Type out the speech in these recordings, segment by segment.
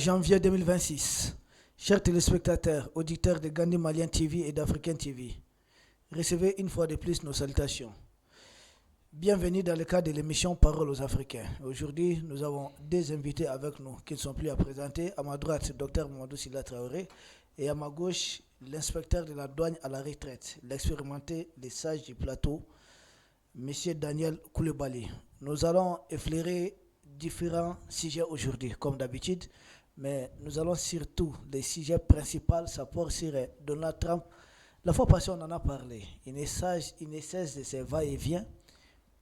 janvier 2026. Chers téléspectateurs, auditeurs de Gandhi Malian TV et d'Africain TV, recevez une fois de plus nos salutations. Bienvenue dans le cadre de l'émission Parole aux Africains. Aujourd'hui, nous avons deux invités avec nous qui ne sont plus à présenter. À ma droite, Dr Mamadou Sylla Traoré, et à ma gauche, l'inspecteur de la douane à la retraite, l'expérimenté, les sages du plateau, M. Daniel Koulibaly. Nous allons effleurer différents sujets aujourd'hui, comme d'habitude, mais nous allons surtout, les sujets principaux, ça porte sur Donald Trump. La fois passée, on en a parlé. Il ne cesse de ses va-et-vient,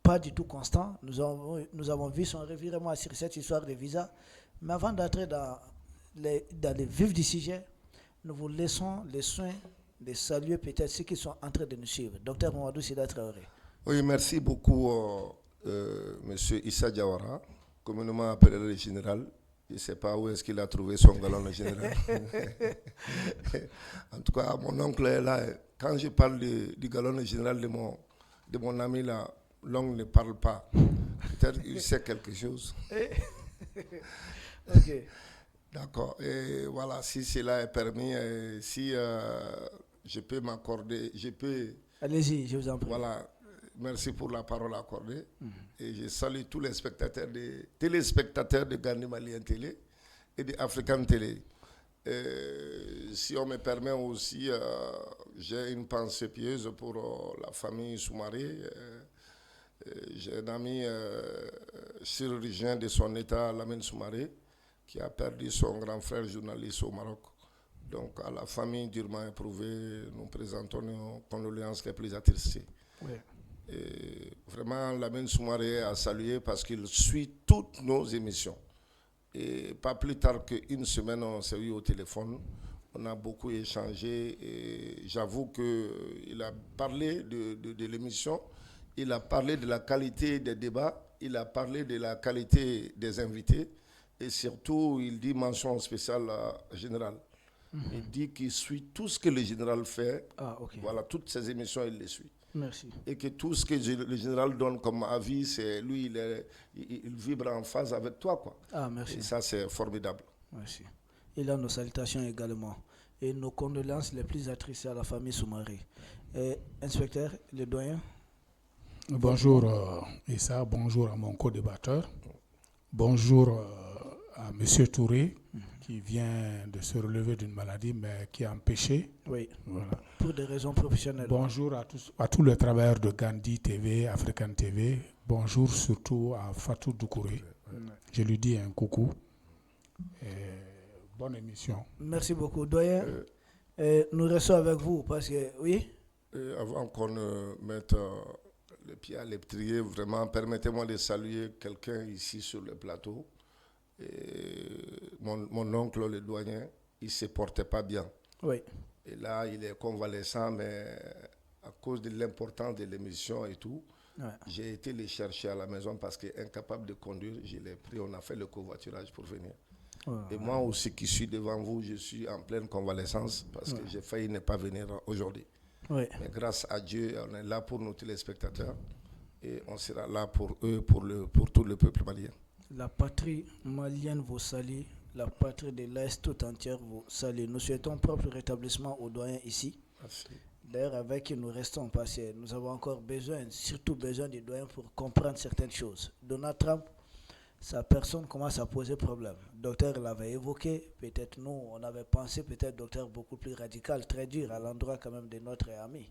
pas du tout constant. Nous avons vu son revirement sur cette histoire de visa. Mais avant d'entrer dans le vif du sujet, nous vous laissons les soins de saluer peut-être ceux qui sont en train de nous suivre. Docteur Mamadou Sylla Traoré. Oui, merci beaucoup, M. Issa Diawara, communément appelé le général. Je ne sais pas où est-ce qu'il a trouvé son galon, le général. En tout cas, mon oncle est là. Quand je parle du galon, le général de mon ami, là, l'oncle ne parle pas. Peut-être qu'il sait quelque chose. Ok. D'accord. Et voilà, si cela est permis, si je peux m'accorder, je peux... Allez-y, je vous en prie. Voilà. Merci pour la parole accordée. Et je salue tous les téléspectateurs de Gandhi Malian Télé et de African Télé. Si on me permet aussi, j'ai une pensée pieuse pour la famille Soumaré. J'ai un ami chirurgien de son état, Lamine Soumaré, qui a perdu son grand frère journaliste au Maroc. Donc à la famille durement éprouvée, nous présentons nos condoléances les plus attristées. Oui. Et vraiment, Lamine Soumaré a salué parce qu'il suit toutes nos émissions. Et pas plus tard qu'une semaine, on s'est eu au téléphone. On a beaucoup échangé et j'avoue qu'il a parlé de l'émission, il a parlé de la qualité des débats, il a parlé de la qualité des invités et surtout, il dit mention spéciale à Général. Il dit qu'il suit tout ce que le général fait. Ah, ok. Voilà, toutes ces émissions, il les suit. Merci. Et que tout ce que le général donne comme avis, c'est lui, il vibre en phase avec toi, quoi. Ah, merci. Et ça, c'est formidable. Merci. Et là, nos salutations également. Et nos condoléances les plus attristées à la famille Soumaré. Inspecteur, le doyen. Bonjour Issa, bonjour à mon co-débatteur. Bonjour à M. Touré, qui vient de se relever d'une maladie, mais qui est empêché. Oui, Voilà. pour des raisons professionnelles. Bonjour à tous les travailleurs de Gandhi TV, African TV. Bonjour surtout à Fatou Doucouré. Je lui dis un coucou. Et bonne émission. Merci beaucoup, doyen. Nous restons avec vous parce que, oui. Avant qu'on ne mette le pied à l'étrier, vraiment, permettez-moi de saluer quelqu'un ici sur le plateau. Mon oncle, le doyen, il ne se portait pas bien. Oui. Et là, il est convalescent, mais à cause de l'importance de l'émission et tout, j'ai été le chercher à la maison parce qu'incapable de conduire, je l'ai pris, on a fait le covoiturage pour venir. Et moi aussi qui suis devant vous, je suis en pleine convalescence parce que j'ai failli ne pas venir aujourd'hui. Oui. Mais grâce à Dieu, on est là pour nos téléspectateurs et on sera là pour eux, pour tout le peuple malien. La patrie malienne vous salue, la patrie de l'Est tout entière vous salue. Nous souhaitons propre rétablissement aux doyens ici. Merci. D'ailleurs, avec qui nous restons, parce que nous avons encore besoin, surtout besoin des doyens pour comprendre certaines choses. Donald Trump, sa personne commence à poser problème. Le docteur l'avait évoqué, peut-être nous, on avait pensé peut-être docteur beaucoup plus radical, très dur à l'endroit quand même de notre ami.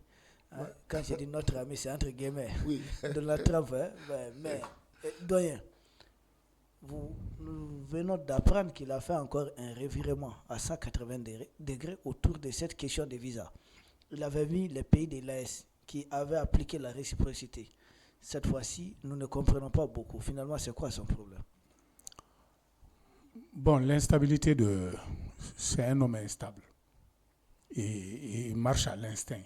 Hein? Quand je dis notre ami, c'est entre guillemets. Oui. Donald Trump, hein? Mais doyen, nous venons d'apprendre qu'il a fait encore un revirement à 180 degrés autour de cette question de visa. Il avait mis les pays de l'AES qui avaient appliqué la réciprocité. Cette fois-ci, nous ne comprenons pas beaucoup. Finalement, c'est quoi son problème? Bon, l'instabilité c'est un homme instable. Et il marche à l'instinct.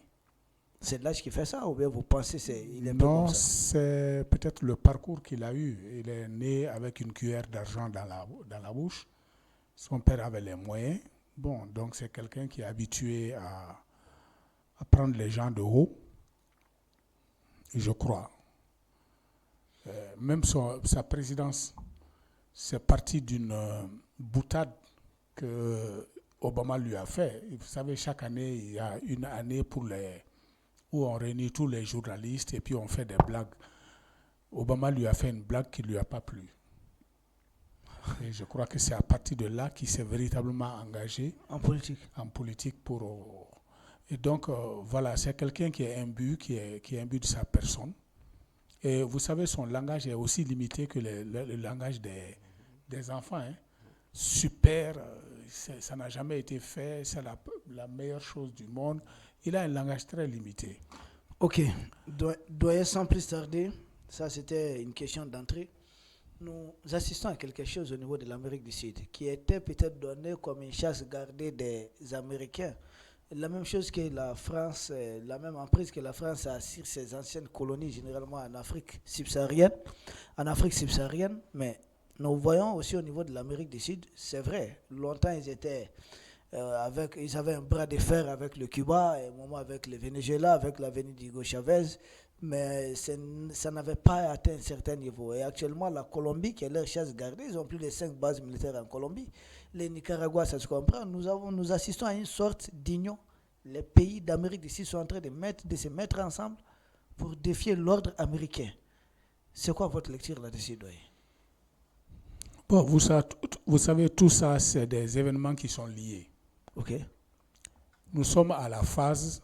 C'est l'âge qui fait ça ou bien vous pensez qu'il est pas Non, comme ça? c'est peut-être le parcours qu'il a eu. Il est né avec une cuillère d'argent dans la bouche. Son père avait les moyens. Bon, donc c'est quelqu'un qui est habitué à prendre les gens de haut, je crois. Même sa présidence, c'est parti d'une boutade que Obama lui a fait. Vous savez, chaque année, il y a une année où on réunit tous les journalistes et puis on fait des blagues. Obama lui a fait une blague qui ne lui a pas plu. Et je crois que c'est à partir de là qu'il s'est véritablement engagé En politique. Et donc, voilà, c'est quelqu'un qui est imbu, qui est imbu de sa personne. Et vous savez, son langage est aussi limité que le langage des enfants. Hein. Super, ça n'a jamais été fait, c'est la meilleure chose du monde. Il a un langage très limité. Ok, doyen, sans plus tarder, ça c'était une question d'entrée. Nous assistons à quelque chose au niveau de l'Amérique du Sud qui était peut-être donné comme une chasse gardée des Américains. La même chose que la France, la même emprise que la France a sur ses anciennes colonies, généralement en Afrique subsaharienne. Mais nous voyons aussi au niveau de l'Amérique du Sud, c'est vrai, longtemps ils étaient ils avaient un bras de fer avec le Cuba, et un moment avec le Venezuela, avec la venue d'Hugo Chavez, mais ça n'avait pas atteint un certain niveau. Et actuellement, la Colombie, qui est leur chasse gardée, ils ont plus de 5 bases militaires en Colombie. Les Nicaragua, ça se comprend. Nous assistons à une sorte d'union. Les pays d'Amérique du Sud sont en train de se mettre ensemble pour défier l'ordre américain. C'est quoi votre lecture là-dessus, doyen? Bon, vous savez, tout ça, c'est des événements qui sont liés. Ok. Nous sommes à la phase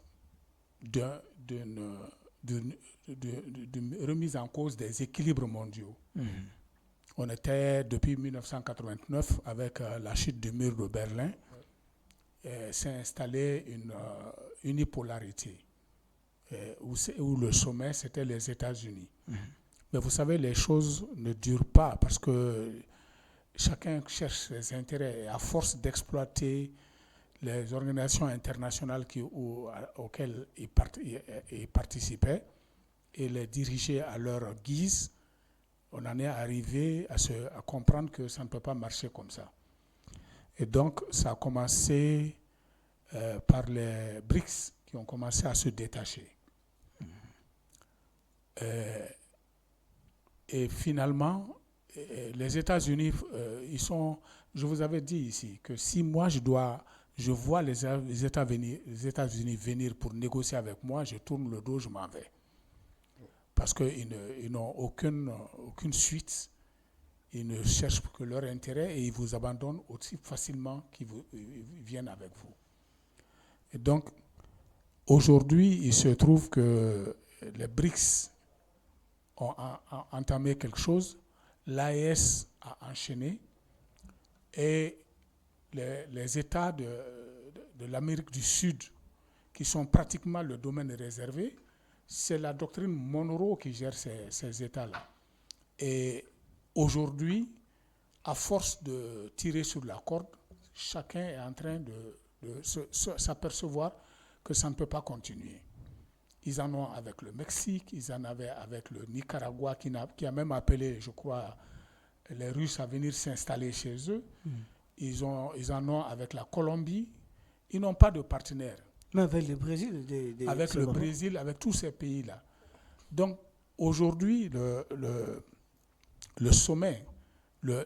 de remise en cause des équilibres mondiaux. On était, depuis 1989, avec la chute du mur de Berlin, s'est installée une unipolarité, où le sommet, c'était les États-Unis. Mais vous savez, les choses ne durent pas parce que chacun cherche ses intérêts et à force d'exploiter les organisations internationales auxquelles ils participaient et les diriger à leur guise, on en est arrivé à comprendre que ça ne peut pas marcher comme ça. Et donc, ça a commencé par les BRICS qui ont commencé à se détacher. Et finalement, les États-Unis, je vous avais dit ici que si moi je vois les États-Unis venir pour négocier avec moi, je tourne le dos, je m'en vais. Parce qu'ils n'ont aucune suite, ils ne cherchent que leur intérêt et ils vous abandonnent aussi facilement qu'ils viennent avec vous. Et donc, aujourd'hui, il se trouve que les BRICS ont entamé quelque chose, l'AES a enchaîné et les États de l'Amérique du Sud, qui sont pratiquement le domaine réservé, c'est la doctrine Monroe qui gère ces États-là. Et aujourd'hui, à force de tirer sur la corde, chacun est en train de s'apercevoir que ça ne peut pas continuer. Ils en ont avec le Mexique, ils en avaient avec le Nicaragua, qui a même appelé, je crois, les Russes à venir s'installer chez eux. Ils en ont avec la Colombie. Ils n'ont pas de partenaires. Mais avec le Brésil. Avec le Brésil, avec tous ces pays-là. Donc, aujourd'hui, le sommet,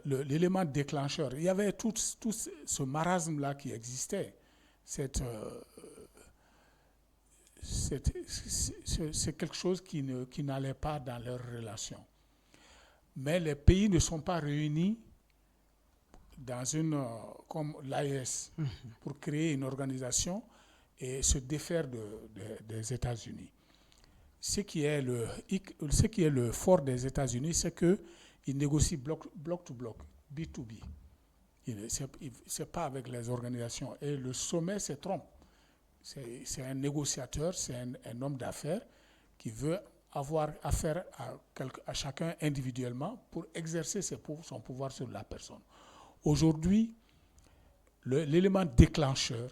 l'élément déclencheur, il y avait tout ce marasme-là qui existait. C'est quelque chose qui n'allait pas dans leurs relations. Mais les pays ne sont pas réunis dans comme l'AES pour créer une organisation et se défaire des États-Unis. Ce qui est le fort des États-Unis, c'est qu'ils négocient bloc to bloc, B to B. C'est pas avec les organisations. Et le sommet se trompe. C'est un négociateur, c'est un homme d'affaires qui veut avoir affaire à chacun individuellement pour exercer son pouvoir sur la personne. Aujourd'hui, l'élément déclencheur,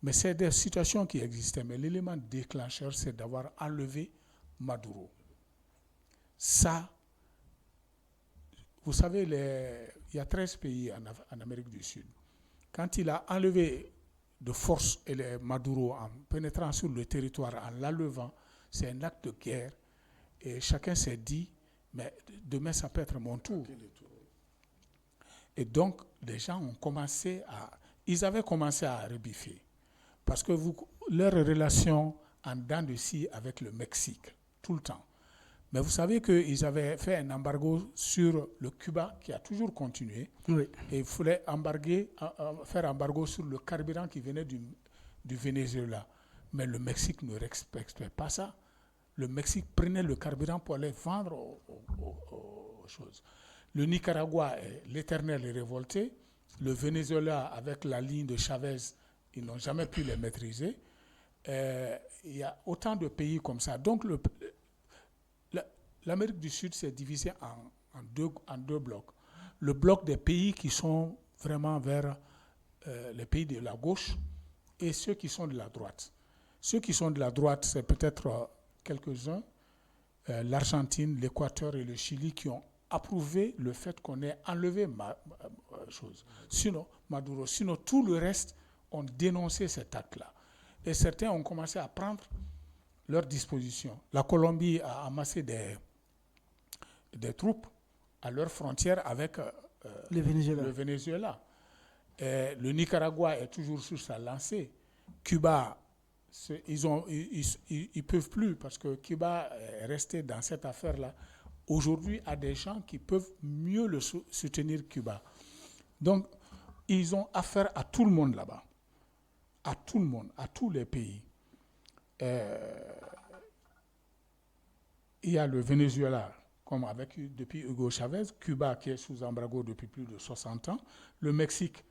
mais c'est des situations qui existaient, mais l'élément déclencheur, c'est d'avoir enlevé Maduro. Ça, vous savez, il y a 13 pays en Amérique du Sud. Quand il a enlevé de force Maduro en pénétrant sur le territoire, en l'enlevant, c'est un acte de guerre. Et chacun s'est dit, mais demain, ça peut être mon tour. Et donc, les gens ils avaient commencé à rebiffer. Parce que leur relation en dents de scie avec le Mexique, tout le temps. Mais vous savez qu'ils avaient fait un embargo sur le Cuba, qui a toujours continué. Oui. Et il fallait faire embargo sur le carburant qui venait du Venezuela. Mais le Mexique ne respectait pas ça. Le Mexique prenait le carburant pour aller vendre aux choses. Le Nicaragua est l'éternel révolté. Le Venezuela, avec la ligne de Chavez, ils n'ont jamais pu les maîtriser. Il y a autant de pays comme ça. Donc, l'Amérique du Sud s'est divisée en deux blocs. Le bloc des pays qui sont vraiment vers les pays de la gauche et ceux qui sont de la droite. Ceux qui sont de la droite, c'est peut-être quelques-uns, l'Argentine, l'Équateur et le Chili, qui ont approuvé le fait qu'on ait enlevé Maduro. Sinon, tout le reste ont dénoncé cet acte-là. Et certains ont commencé à prendre leurs dispositions. La Colombie a amassé des troupes à leurs frontières avec le Venezuela. Et le Nicaragua est toujours sur sa lancée. Cuba, ils ne peuvent plus parce que Cuba est resté dans cette affaire-là. Aujourd'hui, à des gens qui peuvent mieux soutenir Cuba. Donc, ils ont affaire à tout le monde là-bas. À tout le monde, à tous les pays. Il y a le Venezuela, comme depuis Hugo Chavez, Cuba qui est sous embargo depuis plus de 60 ans, le Mexique,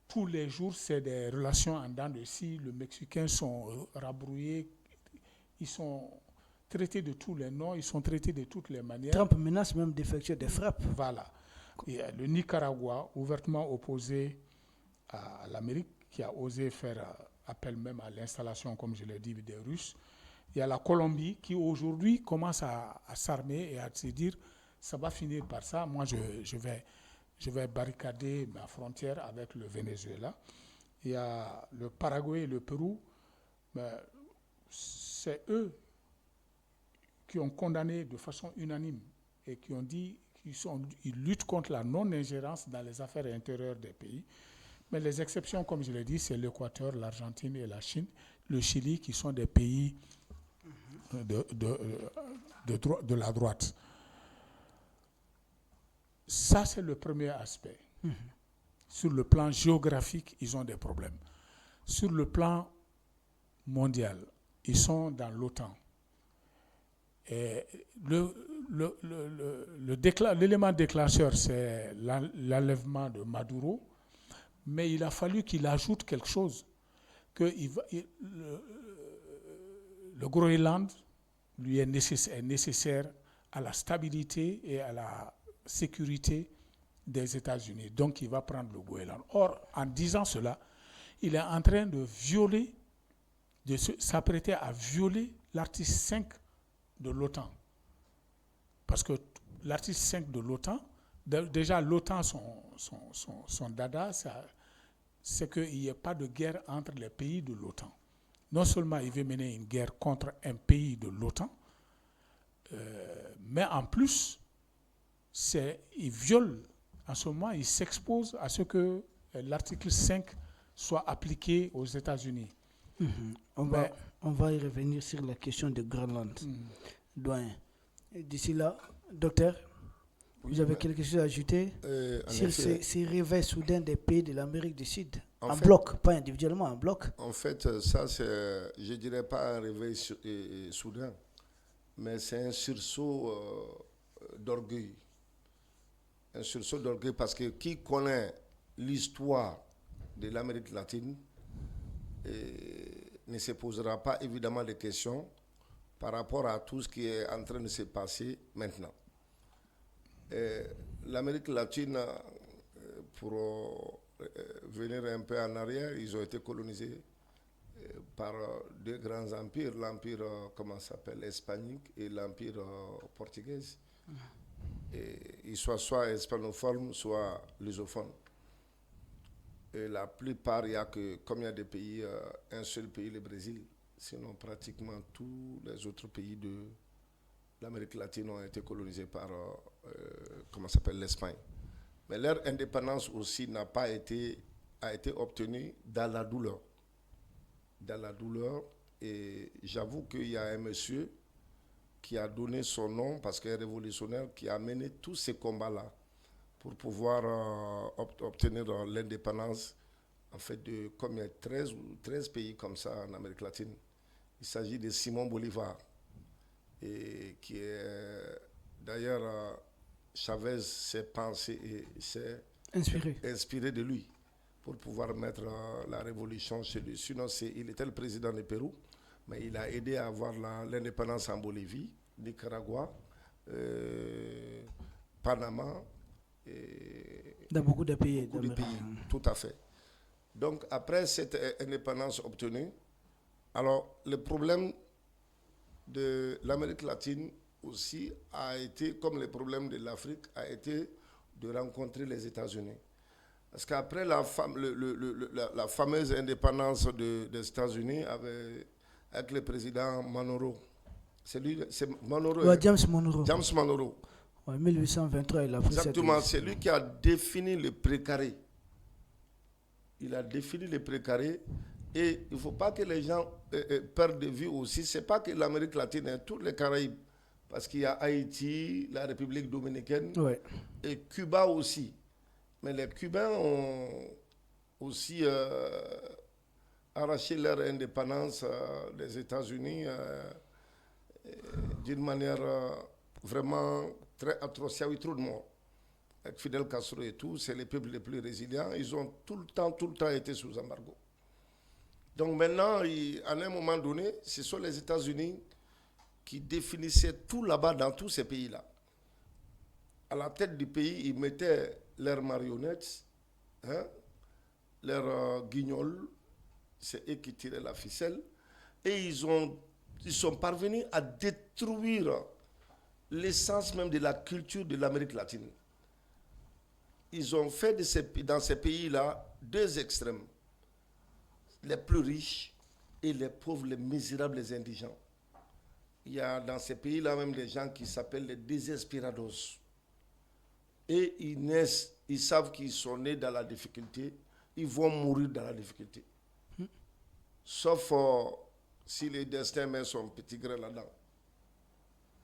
tous les jours, c'est des relations en dents de scie. Les Mexicains sont rabrouillés, ils sont traités de tous les noms, ils sont traités de toutes les manières. Trump menace même d'effectuer des frappes. Voilà. Et le Nicaragua, ouvertement opposé à l'Amérique, qui a osé faire appel même à l'installation, comme je l'ai dit, des Russes. Il y a la Colombie qui aujourd'hui commence à s'armer et à se dire ça va finir par ça. Moi, je vais barricader ma frontière avec le Venezuela. Il y a le Paraguay et le Pérou. C'est eux qui ont condamné de façon unanime et qui ont dit qu'ils luttent contre la non-ingérence dans les affaires intérieures des pays. Mais les exceptions, comme je l'ai dit, c'est l'Équateur, l'Argentine et la Chine, le Chili, qui sont des pays de la droite. Ça, c'est le premier aspect. Sur le plan géographique, ils ont des problèmes. Sur le plan mondial, ils sont dans l'OTAN. Et l'élément déclencheur, c'est l'enlèvement de Maduro, mais il a fallu qu'il ajoute quelque chose, que le Groenland lui est nécessaire à la stabilité et à la sécurité des États-Unis. Donc, il va prendre le Groenland. Or, en disant cela, il est en train de s'apprêter à violer l'article 5 de l'OTAN. Parce que l'article 5 de l'OTAN, déjà l'OTAN, son dada, c'est qu'il n'y ait pas de guerre entre les pays de l'OTAN. Non seulement il veut mener une guerre contre un pays de l'OTAN, mais en plus, il viole, en ce moment, il s'expose à ce que l'article 5 soit appliqué aux États-Unis. On va y revenir sur la question de Groenland. Doyen. D'ici là, docteur, vous avez quelque chose à ajouter sur ces réveils soudains des pays de l'Amérique du Sud, en bloc, pas individuellement, en bloc? En fait, ça, c'est, je ne dirais pas un réveil soudain, mais c'est un sursaut d'orgueil. Un sursaut d'orgueil parce que qui connaît l'histoire de l'Amérique latine ne se posera pas évidemment des questions par rapport à tout ce qui est en train de se passer maintenant. L'Amérique latine, pour venir un peu en arrière, ils ont été colonisés par deux grands empires, l'empire, comment ça s'appelle, hispanique et l'empire portugais. Et ils soient soit hispanophones, soit lusophones. Et la plupart, il y a que, comme il y a des pays, un seul pays, le Brésil, sinon pratiquement tous les autres pays de l'Amérique latine ont été colonisés par, comment ça s'appelle, l'Espagne. Mais leur indépendance aussi a été obtenue dans la douleur. Dans la douleur. Et j'avoue qu'il y a un monsieur qui a donné son nom, parce qu'il est révolutionnaire, qui a mené tous ces combats-là pour pouvoir obtenir l'indépendance, en fait, de combien, 13 pays comme ça en Amérique latine. Il s'agit de Simon Bolivar, et qui est, d'ailleurs, Chavez s'est pensé et s'est inspiré de lui pour pouvoir mettre la révolution chez lui. Sinon, il était le président du Pérou, mais il a aidé à avoir l'indépendance en Bolivie, Nicaragua, Panama, et dans beaucoup de pays. Tout à fait. Donc, après cette indépendance obtenue, alors le problème de l'Amérique latine aussi a été, comme le problème de l'Afrique, a été de rencontrer les États-Unis. Parce qu'après la fameuse indépendance des États-Unis avec le président Monroe, c'est Monroe. Ouais, James Monroe. James Monroe. En 1823, il a pris exactement, c'est lui qui a défini le précaré. Il a défini le précaré. Et il ne faut pas que les gens perdent de vue aussi. Ce n'est pas que l'Amérique latine, hein, tous les Caraïbes. Parce qu'il y a Haïti, la République dominicaine, ouais, et Cuba aussi. Mais les Cubains ont aussi arraché leur indépendance des États-Unis d'une manière vraiment très atroce. Il y a eu trop de morts. Avec Fidel Castro et tout, c'est les peuples les plus résilients. Ils ont tout le temps été sous embargo. Donc maintenant, à un moment donné, ce sont les États-Unis qui définissaient tout là-bas dans tous ces pays-là. À la tête du pays, ils mettaient leurs marionnettes, hein, leurs guignols, c'est eux qui tiraient la ficelle, et ils sont parvenus à détruire l'essence même de la culture de l'Amérique latine. Ils ont fait dans ces pays-là deux extrêmes, les plus riches et les pauvres, les misérables, les indigents. Il y a dans ces pays-là même des gens qui s'appellent les désesperados. Et ils savent qu'ils sont nés dans la difficulté, ils vont mourir dans la difficulté. Sauf si le destin met son petit grain là-dedans.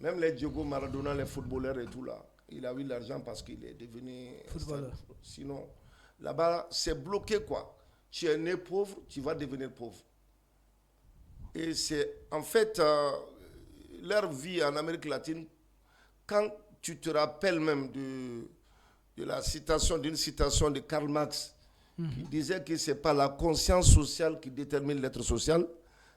Même les Diego Maradona, les footballeurs et tout là, il a eu l'argent parce qu'il est devenu footballeur. Sinon, là-bas, c'est bloqué quoi. Tu es né pauvre, tu vas devenir pauvre. Et c'est en fait leur vie en Amérique latine, quand tu te rappelles même d'une citation de Karl Marx, qui disait que ce n'est pas la conscience sociale qui détermine l'être social,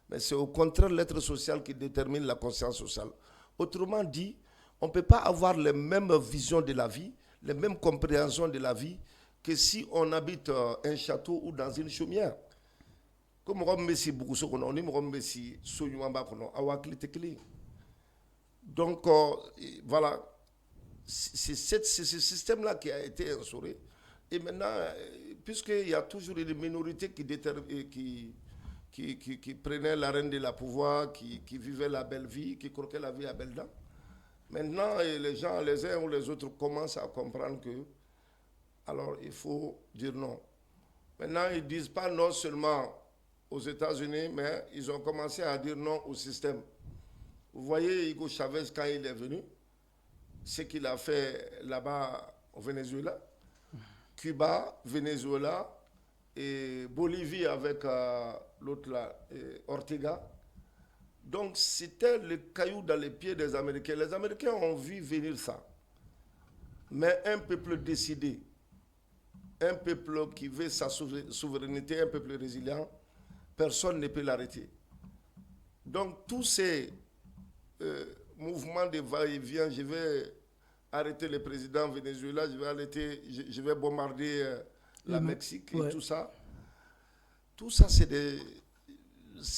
mais c'est au contraire l'être social qui détermine la conscience sociale. Autrement dit, on ne peut pas avoir les mêmes visions de la vie, les mêmes compréhensions de la vie, que si on habite un château ou dans une chaumière. Comme on dit, donc, voilà, c'est ce système-là qui a été instauré. Et maintenant, puisqu'il y a toujours une minorité qui prenait la reine de la pouvoir, qui vivait la belle vie, qui croquait la vie à belles dents, maintenant, les gens, les uns ou les autres, commencent à comprendre que, alors, il faut dire non. Maintenant, ils ne disent pas non seulement aux États-Unis, mais ils ont commencé à dire non au système. Vous voyez Hugo Chavez, quand il est venu, ce qu'il a fait là-bas au Venezuela, Cuba, Venezuela et Bolivie avec l'autre là, Ortega. Donc c'était le caillou dans les pieds des Américains. Les Américains ont vu venir ça. Mais un peuple décidé, un peuple qui veut sa souveraineté, un peuple résilient, personne ne peut l'arrêter. Donc tous ces mouvements de va-et-vient, je vais arrêter le président Venezuela, je vais bombarder la Mexique et tout ça. Tout ça, c'est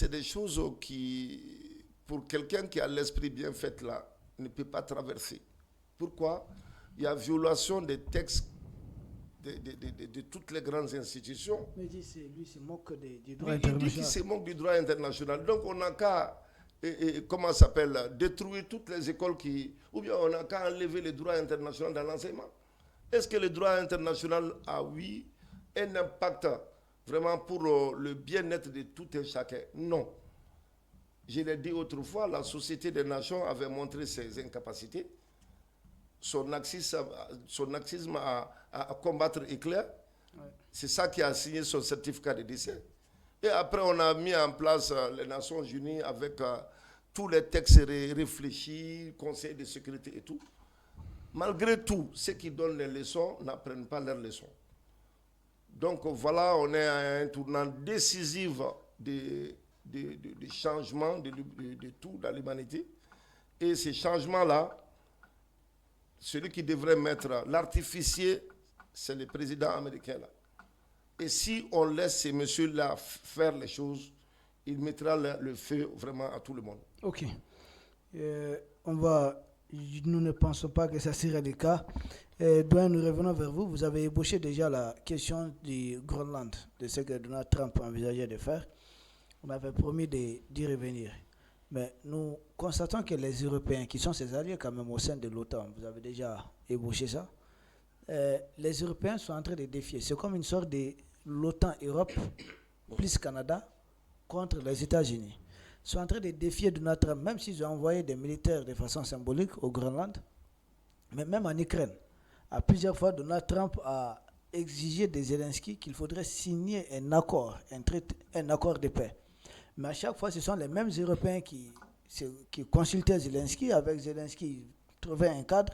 des choses qui, pour quelqu'un qui a l'esprit bien fait là, ne peut pas traverser. Pourquoi? Il y a violation des textes de toutes les grandes institutions. Mais lui, il se moque du droit international. Il dit qu'il se moque du droit international. Donc, on n'a qu'à, comment ça s'appelle, détruire toutes les écoles ou bien on n'a qu'à enlever les droits internationaux dans l'enseignement. Est-ce que le droit international a, oui, un impact vraiment pour le bien-être de tout un chacun? Non. Je l'ai dit autrefois, la Société des Nations avait montré ses incapacités, son axisme à combattre est clair. Ouais. C'est ça qui a signé son certificat de décès. Et après, on a mis en place les Nations Unies avec tous les textes réfléchis, Conseil de sécurité et tout. Malgré tout, ceux qui donnent les leçons n'apprennent pas leurs leçons. Donc voilà, on est à un tournant décisif de changement de tout dans l'humanité. Et ces changements-là, celui qui devrait mettre l'artificier, c'est le président américain là. Et si on laisse ces messieurs-là faire les choses, il mettra le feu vraiment à tout le monde. Ok. Nous ne pensons pas que ça serait le cas. Douane, nous revenons vers vous. Vous avez ébauché déjà la question du Groenland, de ce que Donald Trump envisageait de faire. On avait promis d'y revenir. Mais nous constatons que les Européens, qui sont ses alliés quand même au sein de l'OTAN, vous avez déjà ébauché ça, les Européens sont en train de défier. C'est comme une sorte de l'OTAN-Europe plus Canada contre les États-Unis. Ils sont en train de défier Donald Trump, même s'ils ont envoyé des militaires de façon symbolique au Groenland, mais même en Ukraine. À plusieurs fois, Donald Trump a exigé de Zelensky qu'il faudrait signer un accord de paix. Mais à chaque fois, ce sont les mêmes Européens qui consultaient Zelensky. Avec Zelensky, ils trouvaient un cadre,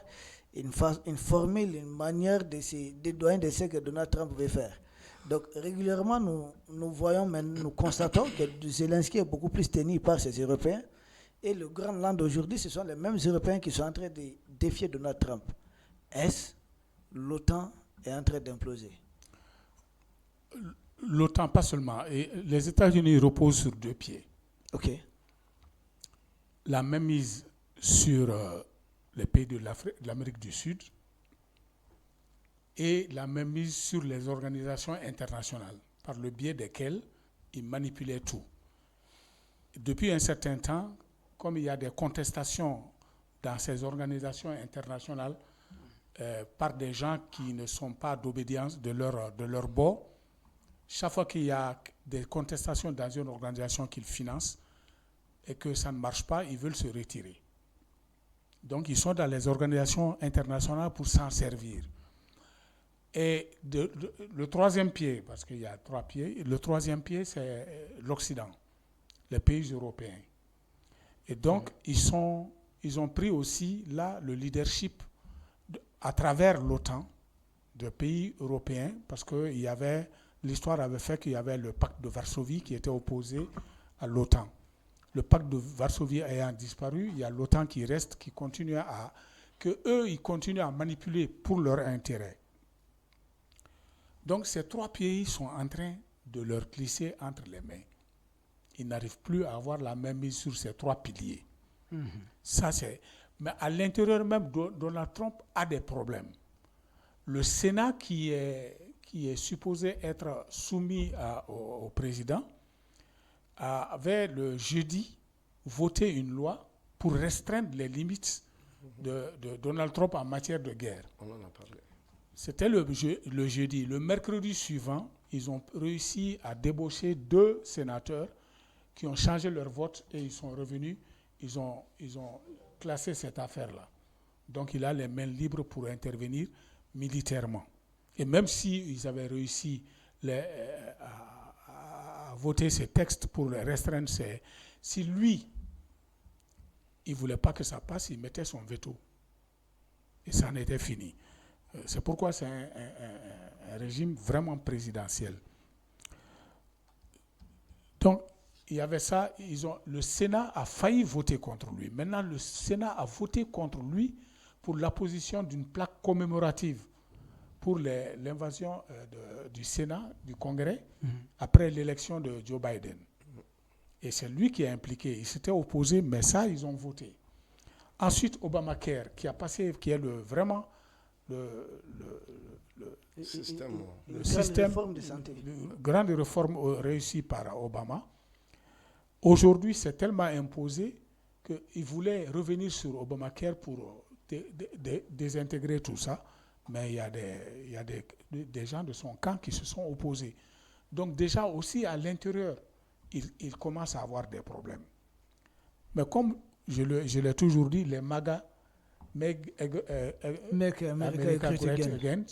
une formule, une manière de se dédouaner de ce que Donald Trump veut faire. Donc régulièrement, nous constatons que Zelensky est beaucoup plus tenu par ces Européens. Et le Groenland aujourd'hui, ce sont les mêmes Européens qui sont en train de défier Donald Trump. Est-ce l'OTAN est en train d'imploser? L'OTAN, pas seulement. Et les États-Unis reposent sur deux pieds. Ok. La mainmise sur les pays de l'Amérique du Sud et la mainmise sur les organisations internationales, par le biais desquelles ils manipulaient tout. Depuis un certain temps, comme il y a des contestations dans ces organisations internationales par des gens qui ne sont pas d'obédience de leur bord, chaque fois qu'il y a des contestations dans une organisation qu'ils financent et que ça ne marche pas, ils veulent se retirer. Donc ils sont dans les organisations internationales pour s'en servir. Et le troisième pied, parce qu'il y a trois pieds, le troisième pied, c'est l'Occident, les pays européens. Et donc, ils ont pris aussi, là, le leadership à travers l'OTAN, de pays européens, parce que l'histoire avait fait qu'il y avait le pacte de Varsovie qui était opposé à l'OTAN. Le pacte de Varsovie ayant disparu, il y a l'OTAN qui reste, ils continuent à manipuler pour leur intérêt. Donc ces trois pays sont en train de leur glisser entre les mains. Ils n'arrivent plus à avoir la même mise sur ces trois piliers. Mais à l'intérieur même, Donald Trump a des problèmes. Le Sénat qui est supposé être soumis au président avait le jeudi voté une loi pour restreindre les limites de Donald Trump en matière de guerre. On en a parlé. C'était le jeudi. Le mercredi suivant, ils ont réussi à débaucher 2 sénateurs qui ont changé leur vote et ils sont revenus. Ils ont classé cette affaire-là. Donc il a les mains libres pour intervenir militairement. Et même s'ils avaient réussi à voter ces textes pour les restreindre, si lui, il ne voulait pas que ça passe, il mettait son veto. Et ça en était fini. C'est pourquoi c'est un régime vraiment présidentiel. Donc, il y avait ça, le Sénat a failli voter contre lui. Maintenant, le Sénat a voté contre lui pour l'apposition d'une plaque commémorative pour l'invasion du Sénat, du Congrès, après l'élection de Joe Biden. Et c'est lui qui est impliqué. Il s'était opposé, mais ça, ils ont voté. Ensuite, Obamacare, qui est vraiment le système, réforme de santé. Grande réforme réussie par Obama. Aujourd'hui, c'est tellement imposé qu'il voulait revenir sur Obamacare pour désintégrer tout ça mais il y a des gens de son camp qui se sont opposés. Donc déjà aussi à l'intérieur, il commence à avoir des problèmes. Mais comme je l'ai toujours dit, les MAGA, Make America Great Again,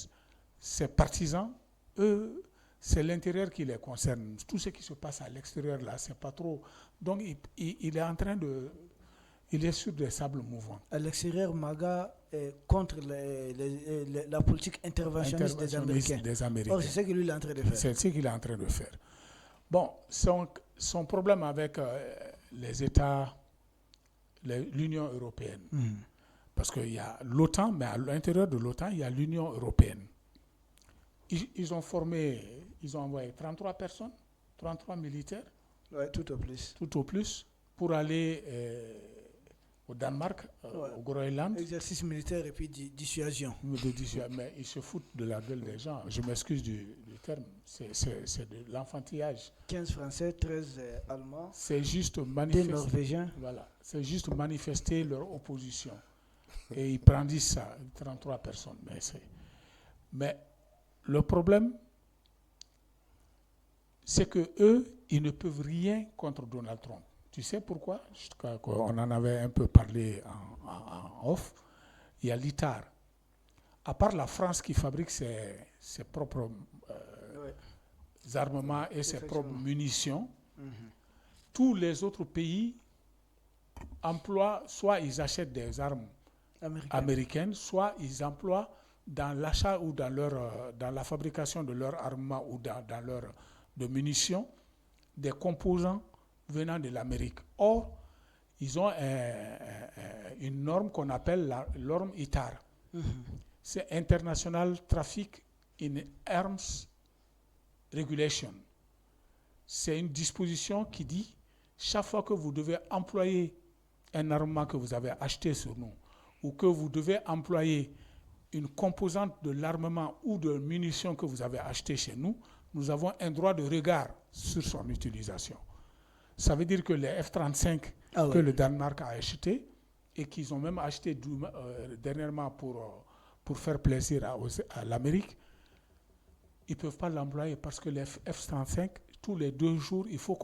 ces partisans, eux, c'est l'intérieur qui les concerne. Tout ce qui se passe à l'extérieur, là, c'est pas trop. Donc, il est en train de... Il est sur des sables mouvants. À l'extérieur, MAGA est contre la politique interventionniste des Américains. Or, c'est ce qu'il est en train de faire. C'est ce qu'il est en train de faire. Bon, son problème avec les États, l'Union européenne, parce qu'il y a l'OTAN, mais à l'intérieur de l'OTAN, il y a l'Union européenne. Ils ont envoyé 33 personnes, 33 militaires. Oui, tout au plus. Tout au plus, pour aller au Danemark, au Groenland. Exercice militaire et puis dissuasion. Mais ils se foutent de la gueule des gens. Je m'excuse du terme. C'est de l'enfantillage. 15 Français, 13 Allemands. C'est juste des Norvégiens. Voilà. C'est juste manifester leur opposition. Et ils brandissent ça, 33 personnes. Mais le problème, c'est que eux, ils ne peuvent rien contre Donald Trump. Tu sais pourquoi? On en avait un peu parlé en off. Il y a l'ITAR. À part la France qui fabrique ses propres armements et ses propres munitions, tous les autres pays emploient, soit ils achètent des armes américaines, soit ils emploient dans l'achat ou dans la fabrication de leur armement ou dans leur de munitions des composants venant de l'Amérique. Or, ils ont une norme qu'on appelle la norme ITAR. C'est International Traffic in Arms Regulation. C'est une disposition qui dit chaque fois que vous devez employer un armement que vous avez acheté sur nous ou que vous devez employer une composante de l'armement ou de munitions que vous avez acheté chez nous, nous avons un droit de regard sur son utilisation. Ça veut dire que les F-35 que le Danemark a achetés et qu'ils ont même acheté dernièrement pour faire plaisir à l'Amérique, ils ne peuvent pas l'employer parce que les F-35, tous les 2 jours, il faut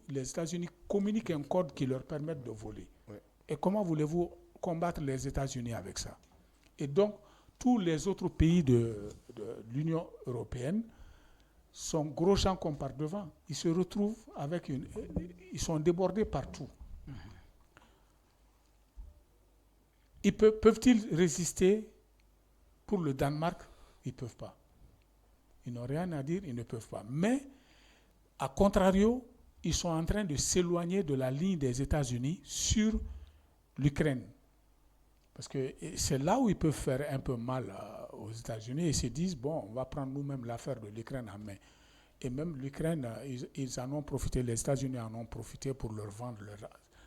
les États-Unis communiquent un code qui leur permette de voler. Ouais. Et comment voulez-vous combattre les États-Unis avec ça? Et donc, tous les autres pays de l'Union européenne sont gros gens qu'on part devant. Ils se retrouvent avec ils sont débordés partout. Peuvent-ils résister pour le Danemark? Ils ne peuvent pas. Ils n'ont rien à dire, ils ne peuvent pas. Mais, à contrario, ils sont en train de s'éloigner de la ligne des États-Unis sur l'Ukraine. Parce que c'est là où ils peuvent faire un peu mal aux États-Unis et se disent, bon, on va prendre nous-mêmes l'affaire de l'Ukraine en main. Et même l'Ukraine, ils en ont profité, les États-Unis en ont profité pour leur vendre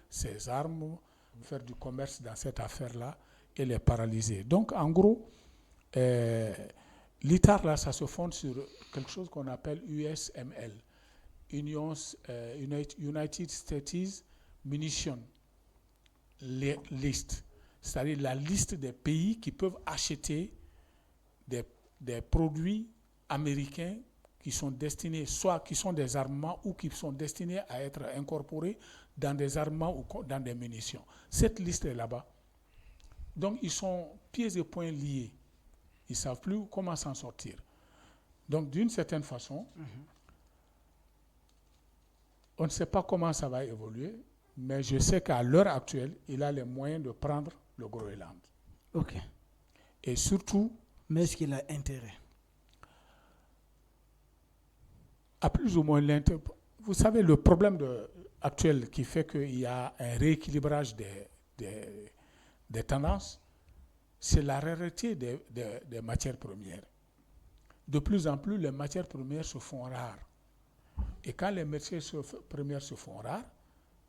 ces armes, faire du commerce dans cette affaire-là et les paralyser. Donc, en gros, l'ITAR, là, ça se fonde sur quelque chose qu'on appelle USML, United States Munition List. C'est-à-dire la liste des pays qui peuvent acheter des produits américains qui sont destinés, soit qui sont des armements ou qui sont destinés à être incorporés dans des armements ou dans des munitions. Cette liste est là-bas. Donc, ils sont pieds et poings liés. Ils ne savent plus comment s'en sortir. Donc, d'une certaine façon, on ne sait pas comment ça va évoluer, mais je sais qu'à l'heure actuelle, il a les moyens de prendre le Groenland. Ok. Et surtout... Mais est-ce qu'il a intérêt? À plus ou moins l'intérêt. Vous savez, le problème actuel qui fait qu'il y a un rééquilibrage des tendances, c'est la rareté des matières premières. De plus en plus, les matières premières se font rares. Et quand les matières premières se font rares,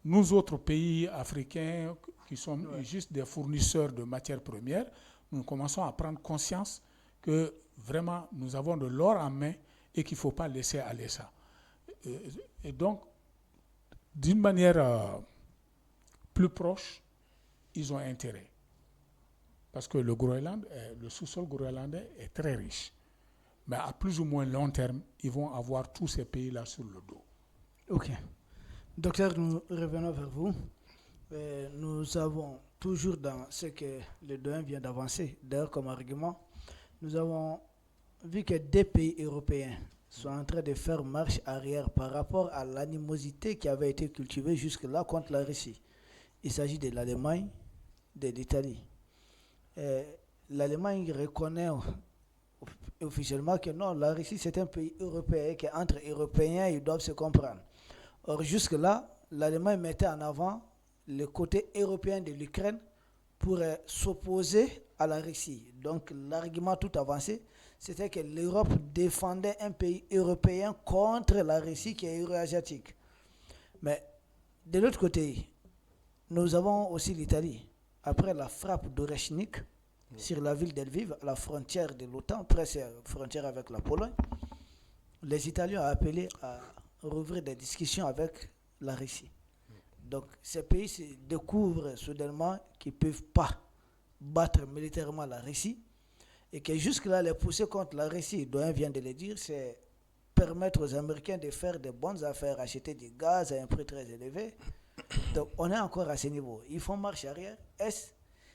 nous autres pays africains qui sommes juste des fournisseurs de matières premières, nous commençons à prendre conscience que vraiment nous avons de l'or en main et qu'il ne faut pas laisser aller ça. Et donc, d'une manière plus proche, ils ont intérêt. Parce que le Groenland, le sous-sol groenlandais est très riche. Mais à plus ou moins long terme, ils vont avoir tous ces pays-là sur le dos. Ok. Docteur, nous revenons vers vous. Nous avons toujours dans ce que le doyen vient d'avancer, d'ailleurs comme argument, nous avons vu que des pays européens sont en train de faire marche arrière par rapport à l'animosité qui avait été cultivée jusque-là contre la Russie. Il s'agit de l'Allemagne, de l'Italie. L'Allemagne reconnaît officiellement que non, la Russie c'est un pays européen, qu'entre Européens ils doivent se comprendre. Or jusque-là, l'Allemagne mettait en avant le côté européen de l'Ukraine pour s'opposer à la Russie. Donc l'argument tout avancé, c'était que l'Europe défendait un pays européen contre la Russie qui est euro-asiatique. Mais de l'autre côté, nous avons aussi l'Italie. Après la frappe d'Oreshnik sur la ville d'Elviv, à la frontière de l'OTAN, presque frontière avec la Pologne, les Italiens ont appelé à rouvrir des discussions avec la Russie. Donc ces pays se découvrent soudainement qu'ils ne peuvent pas battre militairement la Russie et que jusque-là, les poussées contre la Russie, Doyen vient de le dire, c'est permettre aux Américains de faire de bonnes affaires, acheter du gaz à un prix très élevé. Donc on est encore à ce niveau. Ils font marche arrière.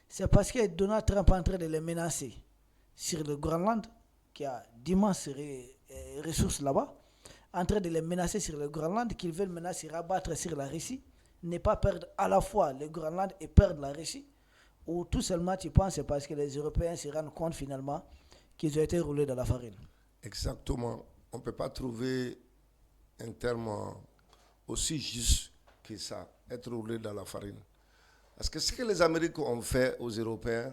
C'est parce que Donald Trump est en train de les menacer sur le Groenland, qui a d'immenses ressources là-bas, en train de les menacer sur le Groenland, qu'ils veulent maintenant se rabattre sur la Russie, ne pas perdre à la fois le Groenland et perdre la Russie, ou tout seulement tu penses c'est parce que les Européens se rendent compte finalement qu'ils ont été roulés dans la farine. Exactement. On ne peut pas trouver un terme aussi juste que ça, être roulé dans la farine. Parce que ce que les Américains ont fait aux Européens,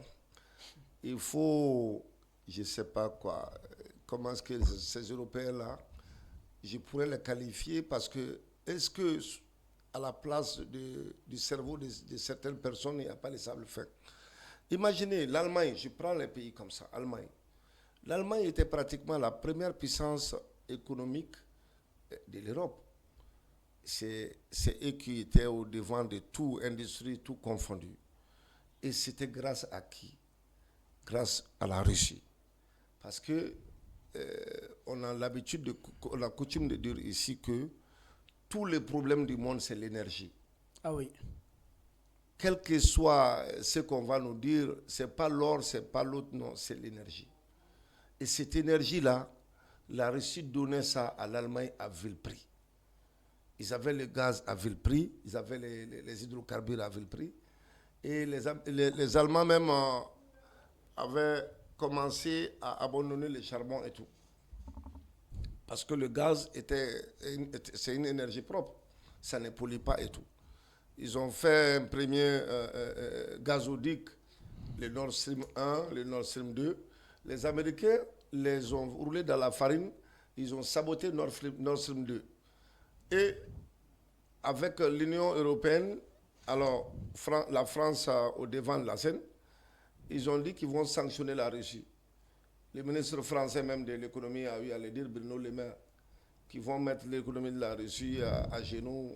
il faut, je ne sais pas quoi, comment est-ce que ces Européens-là, je pourrais les qualifier parce que, est-ce que à la place du cerveau de certaines personnes, il n'y a pas les sables-faits? Imaginez l'Allemagne, je prends les pays comme ça, Allemagne. L'Allemagne était pratiquement la première puissance économique de l'Europe. C'est eux qui étaient au devant de tout, industrie, tout confondu. Et c'était grâce à qui? Grâce à la Russie. Parce que on a l'habitude, on a coutume de dire ici que tous les problèmes du monde, c'est l'énergie. Ah oui. Quel que soit ce qu'on va nous dire, c'est pas l'or, c'est pas l'autre, non, c'est l'énergie. Et cette énergie-là, la Russie donnait ça à l'Allemagne à vil prix. Ils avaient le gaz à vil prix, ils avaient les hydrocarbures à vil prix. Et les Allemands même avaient commencé à abandonner le charbon et tout. Parce que le gaz, c'est une énergie propre. Ça ne pollue pas et tout. Ils ont fait un premier gazoduc, le Nord Stream 1, le Nord Stream 2. Les Américains les ont roulés dans la farine. Ils ont saboté Nord Stream 2. Et avec l'Union européenne, alors la France au devant de la scène, ils ont dit qu'ils vont sanctionner la Russie. Le ministre français même de l'économie a eu à le dire, Bruno Le Maire, qu'ils vont mettre l'économie de la Russie à genoux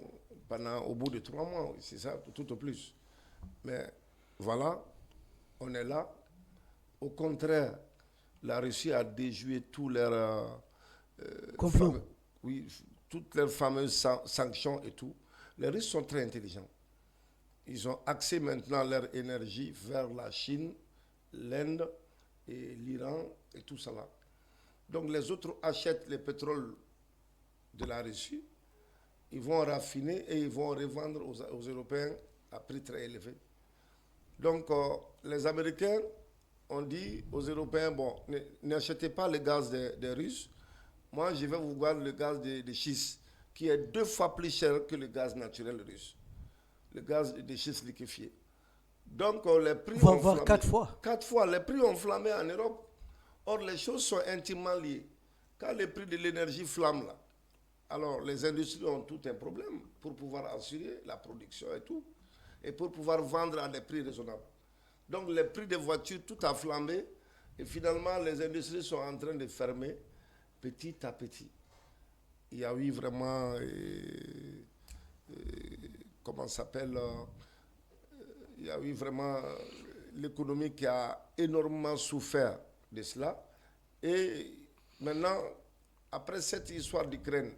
au bout de 3 mois. C'est ça, tout au plus. Mais voilà, on est là. Au contraire, la Russie a déjoué tous leurs toutes leurs fameuses sanctions et tout. Les Russes sont très intelligents. Ils ont axé maintenant leur énergie vers la Chine, l'Inde et l'Iran et tout ça là. Donc les autres achètent le pétrole de la Russie, ils vont raffiner et ils vont revendre aux Européens à prix très élevé. Donc les Américains ont dit aux Européens, bon, n'achetez pas le gaz des Russes, moi je vais vous vendre le gaz de schiste, qui est 2 fois plus cher que le gaz naturel russe, le gaz de schiste liquéfié. Donc les prix ont flambé. 4 fois. 4 fois, les prix ont flambé en Europe. Or les choses sont intimement liées. Quand les prix de l'énergie flambent là, alors les industries ont tout un problème pour pouvoir assurer la production et tout, et pour pouvoir vendre à des prix raisonnables. Donc les prix des voitures, tout a flambé, et finalement les industries sont en train de fermer petit à petit. Il y a eu vraiment, comment ça s'appelle, il y a eu vraiment l'économie qui a énormément souffert de cela. Et maintenant, après cette histoire d'Ukraine,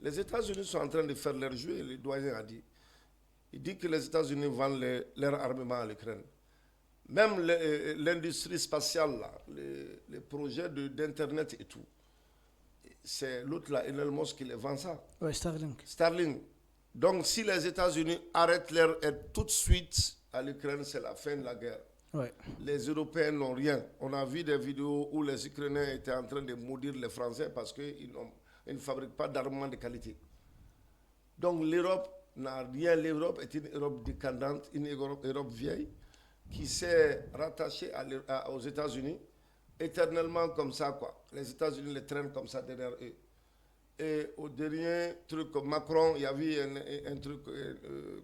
les États-Unis sont en train de faire leur jeu, le doyen a dit. Il dit que les États-Unis vendent leur armement à l'Ukraine. Même l'industrie spatiale, là, les projets d'Internet et tout, c'est l'autre là, Elon Musk, qui les vend ça. Oui, Starlink. Starlink. Donc, si les États-Unis arrêtent leur aide tout de suite à l'Ukraine, c'est la fin de la guerre. Ouais. Les Européens n'ont rien. On a vu des vidéos où les Ukrainiens étaient en train de maudire les Français parce qu'ils ne fabriquent pas d'armement de qualité. Donc, l'Europe n'a rien. L'Europe est une Europe dépendante, une Europe vieille, qui s'est rattachée aux États-Unis éternellement comme ça, quoi. Les États-Unis les traînent comme ça derrière eux. Et au dernier truc, Macron, il y avait un truc,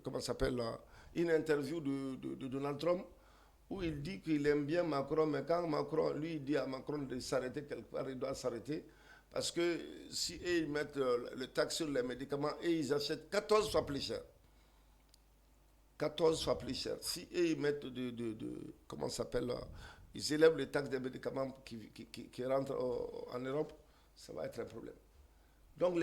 comment ça s'appelle, une interview de Donald Trump, où il dit qu'il aime bien Macron, mais quand Macron, lui, il dit à Macron de s'arrêter quelque part, il doit s'arrêter, parce que si ils mettent le taxe sur les médicaments et ils achètent 14 fois plus cher, 14 fois plus cher. Si ils mettent comment ça s'appelle, ils élèvent les taxes des médicaments qui rentrent en Europe, ça va être un problème. Donc,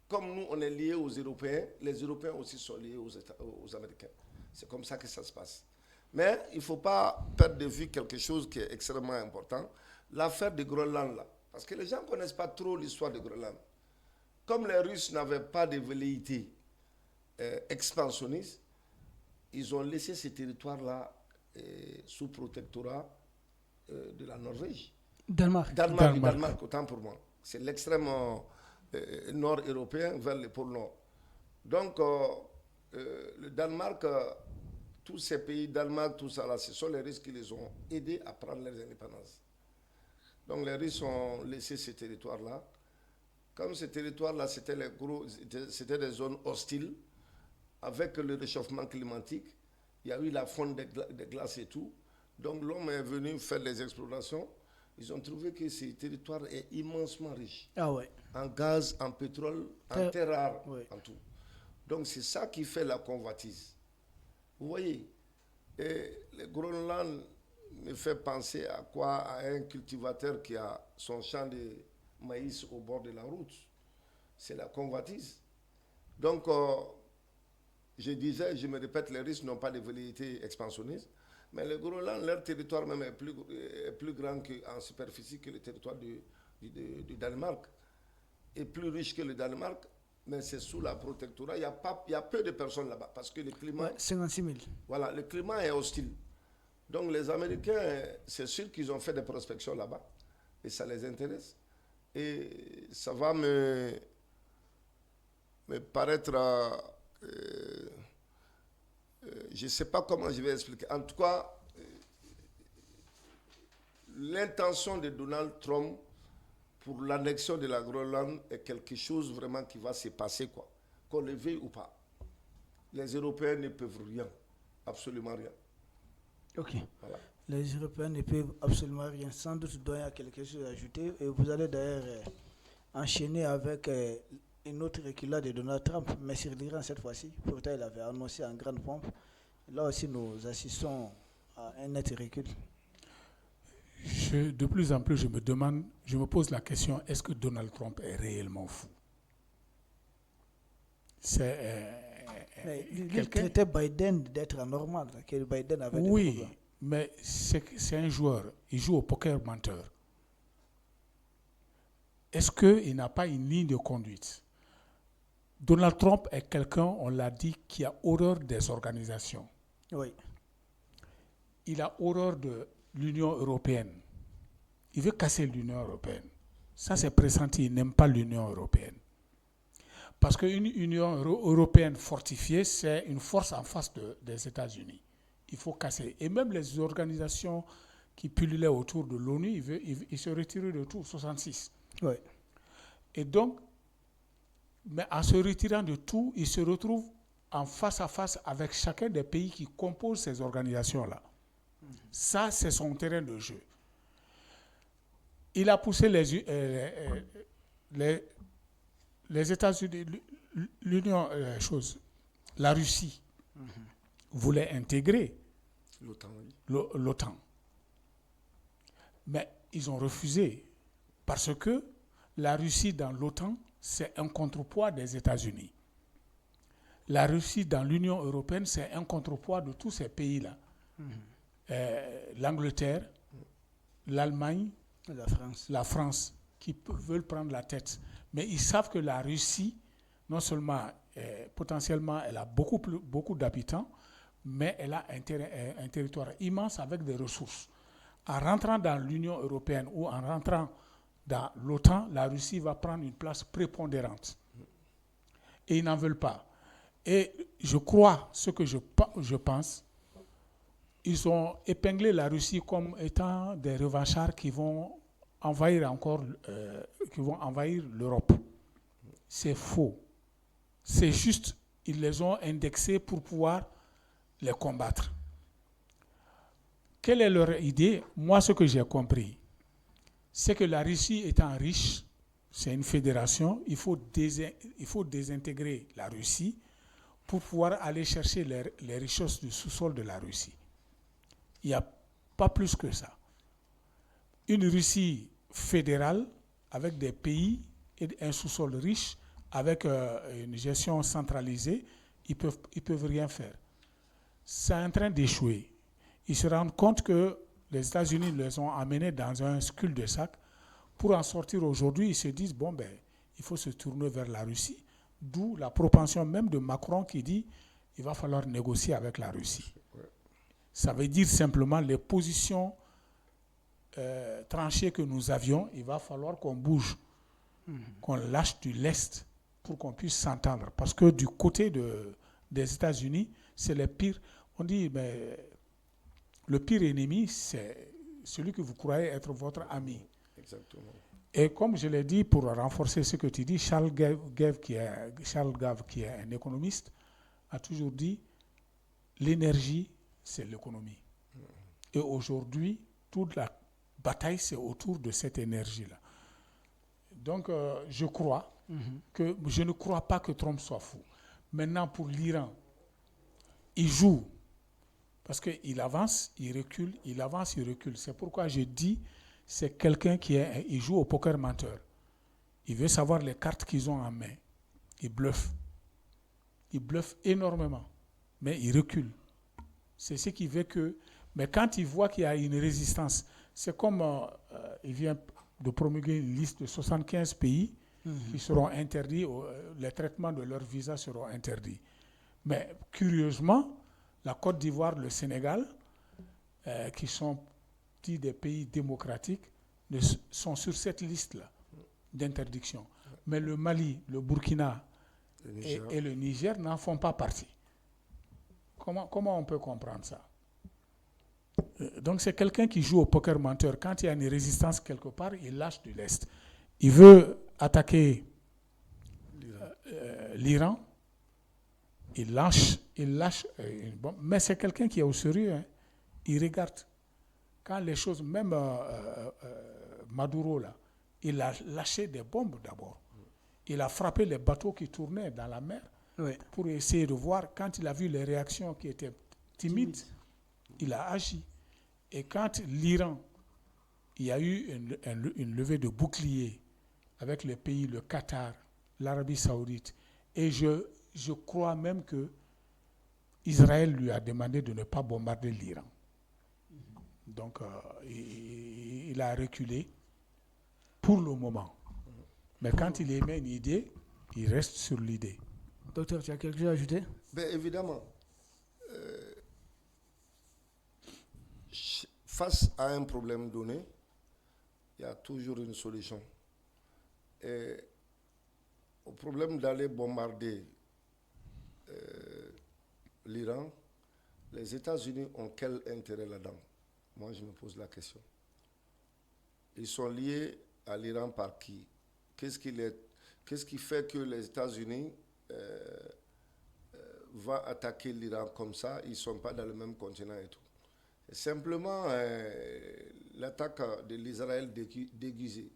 comme nous, on est liés aux Européens, les Européens aussi sont liés aux Américains. C'est comme ça que ça se passe. Mais il ne faut pas perdre de vue quelque chose qui est extrêmement important, l'affaire de Groenland, là. Parce que les gens ne connaissent pas trop l'histoire de Groenland. Comme les Russes n'avaient pas de velléité expansionniste, ils ont laissé ces territoires-là sous protectorat de la Norvège. Danemark, autant pour moi. C'est l'extrême nord européen vers le pôle nord. Donc, le Danemark, tous ces pays, Danemark, tout ça, là, ce sont les Russes qui les ont aidés à prendre leur indépendance. Donc, les Russes ont laissé ces territoires-là. Comme ces territoires-là, c'était des zones hostiles, avec le réchauffement climatique, il y a eu la fonte des glaces et tout. Donc, l'homme est venu faire des explorations. Ils ont trouvé que ce territoire est immensement riche. Ah ouais. En gaz, en pétrole, en terres rares, ouais. En tout. Donc, c'est ça qui fait la convoitise. Vous voyez, et le Groenland me fait penser à quoi? À un cultivateur qui a son champ de maïs au bord de la route. C'est la convoitise. Donc, je disais, je me répète, les Russes n'ont pas de velléité expansionniste, mais le Groenland, leur territoire même est plus grand en superficie que le territoire du Danemark, et plus riche que le Danemark, mais c'est sous la protectorat. Il y a peu de personnes là-bas, parce que le climat... Ouais, 56 000. Voilà, le climat est hostile. Donc les Américains, c'est sûr qu'ils ont fait des prospections là-bas, et ça les intéresse. Et ça va me paraître... je ne sais pas comment je vais expliquer. En tout cas, l'intention de Donald Trump pour l'annexion de la Groenland est quelque chose vraiment qui va se passer, quoi. Qu'on le veuille ou pas. Les Européens ne peuvent rien, absolument rien. Ok. Voilà. Les Européens ne peuvent absolument rien. Sans doute, il y a quelque chose à ajouter. Et vous allez d'ailleurs enchaîner avec une autre reculade de Donald Trump, mais sur l'Iran cette fois-ci. Pourtant, il avait annoncé en grande pompe. Là aussi, nous assistons à un net recul. De plus en plus, je me pose la question, est-ce que Donald Trump est réellement fou? Il traitait Biden d'être anormal, que Biden avait des oui, problèmes. Mais c'est un joueur, il joue au poker menteur. Est-ce qu'il n'a pas une ligne de conduite? Donald Trump est quelqu'un, on l'a dit, qui a horreur des organisations. Oui. Il a horreur de l'Union européenne. Il veut casser l'Union européenne. Ça, c'est pressenti. Il n'aime pas l'Union européenne. Parce qu'une Union européenne fortifiée, c'est une force en face des États-Unis. Il faut casser. Et même les organisations qui pullulaient autour de l'ONU, il se retirait de tout, 66. Oui. Et donc, mais en se retirant de tout, il se retrouve en face à face avec chacun des pays qui composent ces organisations-là. Ça, c'est son terrain de jeu. Il a poussé les États-Unis, l'Union, la Russie voulait intégrer L'OTAN, oui. L'OTAN. Mais ils ont refusé parce que la Russie dans l'OTAN, c'est un contrepoids des États-Unis. La Russie dans l'Union européenne, c'est un contrepoids de tous ces pays-là. L'Angleterre, l'Allemagne, la France, qui veulent prendre la tête. Mais ils savent que la Russie, non seulement potentiellement, elle a beaucoup d'habitants, mais elle a un territoire immense avec des ressources. En rentrant dans l'Union européenne ou en rentrant dans l'OTAN, la Russie va prendre une place prépondérante. Et ils n'en veulent pas. Et je crois, ce que je pense, ils ont épinglé la Russie comme étant des revanchards qui vont envahir l'Europe. C'est faux. C'est juste, ils les ont indexés pour pouvoir les combattre. Quelle est leur idée? Moi, ce que j'ai compris, c'est que la Russie étant riche, c'est une fédération, il faut désintégrer la Russie pour pouvoir aller chercher les richesses du sous-sol de la Russie. Il n'y a pas plus que ça. Une Russie fédérale avec des pays et un sous-sol riche, avec une gestion centralisée, ils peuvent rien faire. C'est en train d'échouer. Ils se rendent compte que les États-Unis les ont amenés dans un cul-de-sac. Pour en sortir aujourd'hui, ils se disent, il faut se tourner vers la Russie. D'où la propension même de Macron qui dit il va falloir négocier avec la Russie. Ça veut dire simplement les positions tranchées que nous avions, il va falloir qu'on bouge, qu'on lâche du lest pour qu'on puisse s'entendre. Parce que du côté des États-Unis, c'est les pires. On dit, le pire ennemi, c'est celui que vous croyez être votre ami. Exactement. Et comme je l'ai dit, pour renforcer ce que tu dis, Charles Gave, qui est un économiste, a toujours dit l'énergie, c'est l'économie. Et aujourd'hui, toute la bataille, c'est autour de cette énergie-là. Donc, je ne crois pas que Trump soit fou. Maintenant, pour l'Iran, il joue. Parce qu'il avance, il recule, il avance, il recule. C'est pourquoi je dis, c'est quelqu'un il joue au poker menteur. Il veut savoir les cartes qu'ils ont en main. Il bluffe. Il bluffe énormément. Mais il recule. C'est ce qui fait que... Mais quand il voit qu'il y a une résistance, c'est comme il vient de promulguer une liste de 75 pays qui seront interdits, les traitements de leurs visas seront interdits. Mais curieusement, la Côte d'Ivoire, le Sénégal, qui sont dits des pays démocratiques, sont sur cette liste-là d'interdiction. Mais le Mali, le Burkina et le Niger n'en font pas partie. Comment on peut comprendre ça? Donc c'est quelqu'un qui joue au poker menteur. Quand il y a une résistance quelque part, il lâche du lest. Il veut attaquer l'Iran. Il lâche une bombe. Mais c'est quelqu'un qui est au sérieux. Hein. Il regarde. Quand les choses, même Maduro, là, il a lâché des bombes d'abord. Il a frappé les bateaux qui tournaient dans la mer pour essayer de voir. Quand il a vu les réactions qui étaient timides, il a agi. Et quand l'Iran, il y a eu une levée de boucliers avec les pays, le Qatar, l'Arabie Saoudite, et je crois même que Israël lui a demandé de ne pas bombarder l'Iran. Donc, il a reculé pour le moment. Mais quand il émet une idée, il reste sur l'idée. Docteur, tu as quelque chose à ajouter? Évidemment. Face à un problème donné, il y a toujours une solution. Et au problème d'aller bombarder l'Iran, les États-Unis ont quel intérêt là-dedans? Moi, je me pose la question. Ils sont liés à l'Iran par qui? Qu'est-ce qui fait que les États-Unis vont attaquer l'Iran comme ça? Ils ne sont pas dans le même continent et tout. C'est simplement l'attaque de l'Israël déguisée.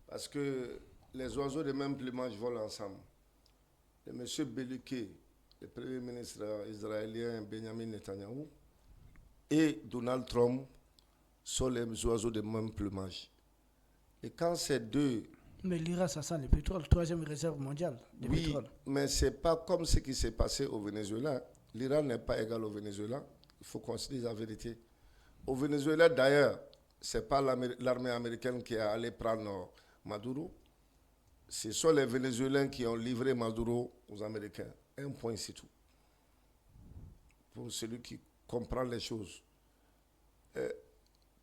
Parce que les oiseaux de même plumage volent ensemble. Et M. Beliké, le premier ministre israélien Benjamin Netanyahou, et Donald Trump sont les oiseaux de même plumage. Et quand ces deux... Mais l'Iran, ça sent le pétrole, troisième réserve mondiale de pétrole. Oui, mais ce n'est pas comme ce qui s'est passé au Venezuela. L'Iran n'est pas égal au Venezuela. Il faut qu'on se dise la vérité. Au Venezuela, d'ailleurs, ce n'est pas l'armée américaine qui est allée prendre Maduro. Ce sont les Vénézuéliens qui ont livré Maduro aux Américains. Un point, c'est tout. Pour celui qui comprend les choses.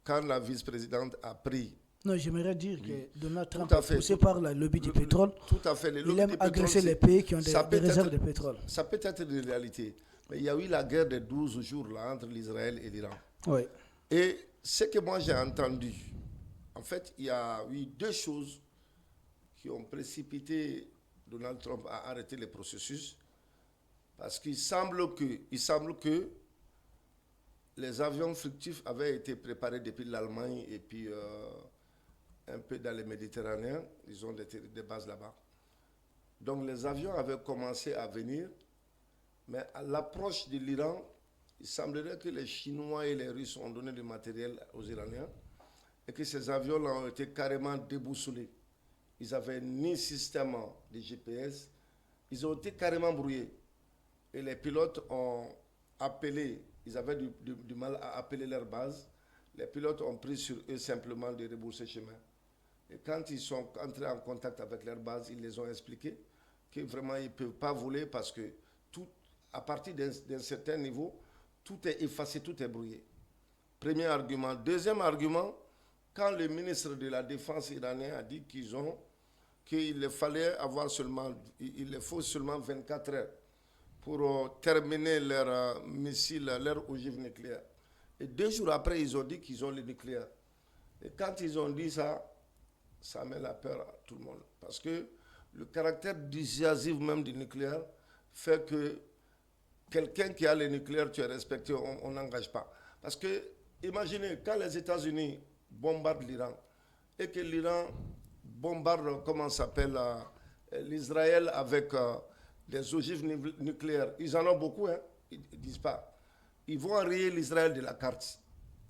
Quand la vice-présidente a pris... Non, j'aimerais dire que Donald Trump est poussé par le lobby du pétrole. Tout à fait. Il aime agresser les pays qui ont des réserves de pétrole. Ça peut être une réalité. Mais il y a eu la guerre des 12 jours là, entre l'Israël et l'Iran. Oui. Et ce que moi j'ai entendu, en fait, il y a eu deux choses qui ont précipité Donald Trump à arrêter le processus. Parce qu'il semble que les avions fictifs avaient été préparés depuis l'Allemagne et puis un peu dans les Méditerranéens. Ils ont des bases là-bas. Donc les avions avaient commencé à venir. Mais à l'approche de l'Iran, il semblerait que les Chinois et les Russes ont donné du matériel aux Iraniens et que ces avions-là ont été carrément déboussolés. Ils n'avaient ni système de GPS, ils ont été carrément brouillés. Et les pilotes ont appelé, ils avaient du mal à appeler leur base. Les pilotes ont pris sur eux simplement de rebourser chemin. Et quand ils sont entrés en contact avec leur base, ils les ont expliqué que vraiment ils ne peuvent pas voler parce que à partir d'un certain niveau, tout est effacé, tout est brouillé. Premier argument. Deuxième argument, quand le ministre de la Défense iranien a dit qu'il fallait avoir il faut seulement 24 heures pour terminer leur missile, leur ogive nucléaire. Et 2 jours après, ils ont dit qu'ils ont le nucléaire. Et quand ils ont dit ça, ça met la peur à tout le monde. Parce que le caractère dissuasif même du nucléaire fait que quelqu'un qui a le nucléaire, tu es respecté, on n'engage pas. Parce que, imaginez, quand les États-Unis bombardent l'Iran, et que l'Iran bombarde, comment ça s'appelle, l'Israël avec des ogives nucléaires, ils en ont beaucoup, hein, ils ne disent pas. Ils vont enrayer l'Israël de la carte.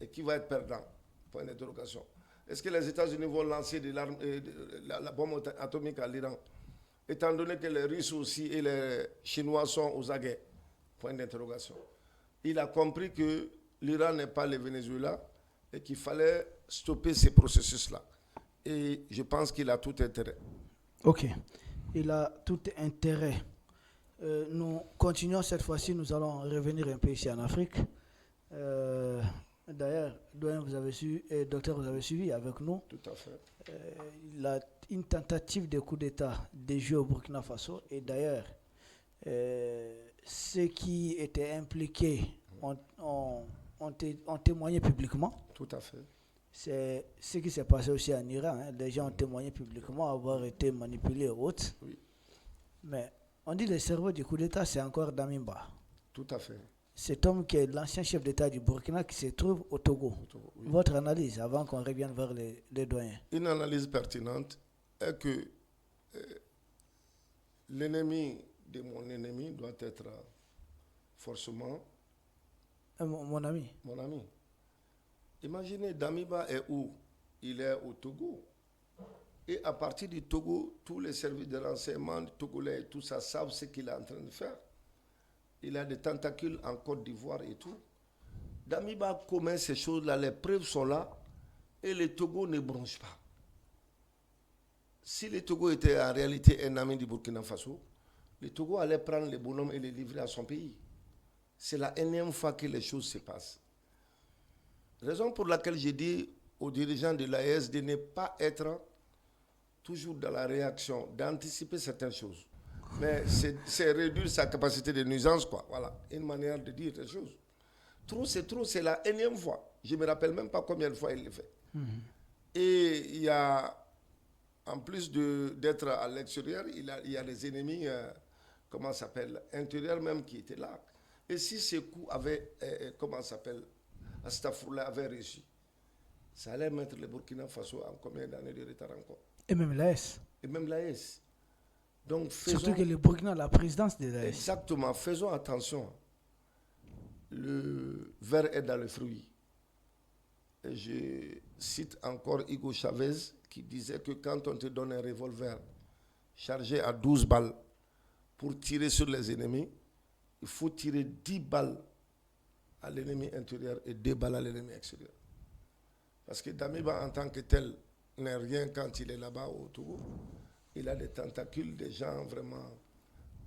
Et qui va être perdant? Point d'interrogation. Est-ce que les États-Unis vont lancer la bombe atomique à l'Iran? Étant donné que les Russes aussi et les Chinois sont aux aguets. Point d'interrogation. Il a compris que l'Iran n'est pas le Venezuela et qu'il fallait stopper ces processus-là. Et je pense qu'il a tout intérêt. Ok. Il a tout intérêt. Nous continuons cette fois-ci, nous allons revenir un peu ici en Afrique. D'ailleurs, doyen, vous avez suivi, et docteur, vous avez suivi avec nous. Tout à fait. Il a une tentative de coup d'État déjouée au Burkina Faso. Et d'ailleurs, ceux qui étaient impliqués ont témoigné publiquement. Tout à fait. C'est ce qui s'est passé aussi en Iran. Hein. Les gens ont témoigné publiquement avoir été manipulés et autres. Oui. Mais on dit que le cerveau du coup d'État, c'est encore Damimba. Tout à fait. Cet homme qui est l'ancien chef d'État du Burkina qui se trouve au Togo. Oui. Votre analyse avant qu'on revienne vers les doyens. Une analyse pertinente est que l'ennemi de mon ennemi doit être forcément mon ami. Mon ami. Imaginez, Damiba est où? Il est au Togo. Et à partir du Togo, tous les services de renseignement togolais et tout ça savent ce qu'il est en train de faire. Il a des tentacules en Côte d'Ivoire et tout. Damiba commet ces choses-là, les preuves sont là, et le Togo ne bronche pas. Si le Togo était en réalité un ami du Burkina Faso, le Togo allait prendre les bonhommes et les livrer à son pays. C'est la énième fois que les choses se passent. Raison pour laquelle j'ai dit aux dirigeants de l'AES de ne pas être toujours dans la réaction, d'anticiper certaines choses. Mais c'est réduire sa capacité de nuisance, quoi. Voilà, une manière de dire les choses. Trop, c'est la énième fois. Je ne me rappelle même pas combien de fois il le fait. Et il y a, en plus d'être à l'extérieur, il y a les ennemis, comment ça s'appelle, intérieurs même qui étaient là. Et si ce coup avait, comment ça s'appelle, Astafourla avait réussi, ça allait mettre le Burkina Faso en combien d'années de retard encore? Et même l'AES. Et même l'AES. Donc, surtout que le Burkina a la présidence de l'AES. Exactement, faisons attention. le ver est dans le fruit. Et je cite encore Hugo Chavez qui disait que quand on te donne un revolver chargé à 12 balles pour tirer sur les ennemis, il faut tirer 10 balles à l'ennemi intérieur et 2 balles à l'ennemi extérieur. Parce que Damiba en tant que tel n'est rien quand il est là-bas au Togo. Il a des tentacules, des gens vraiment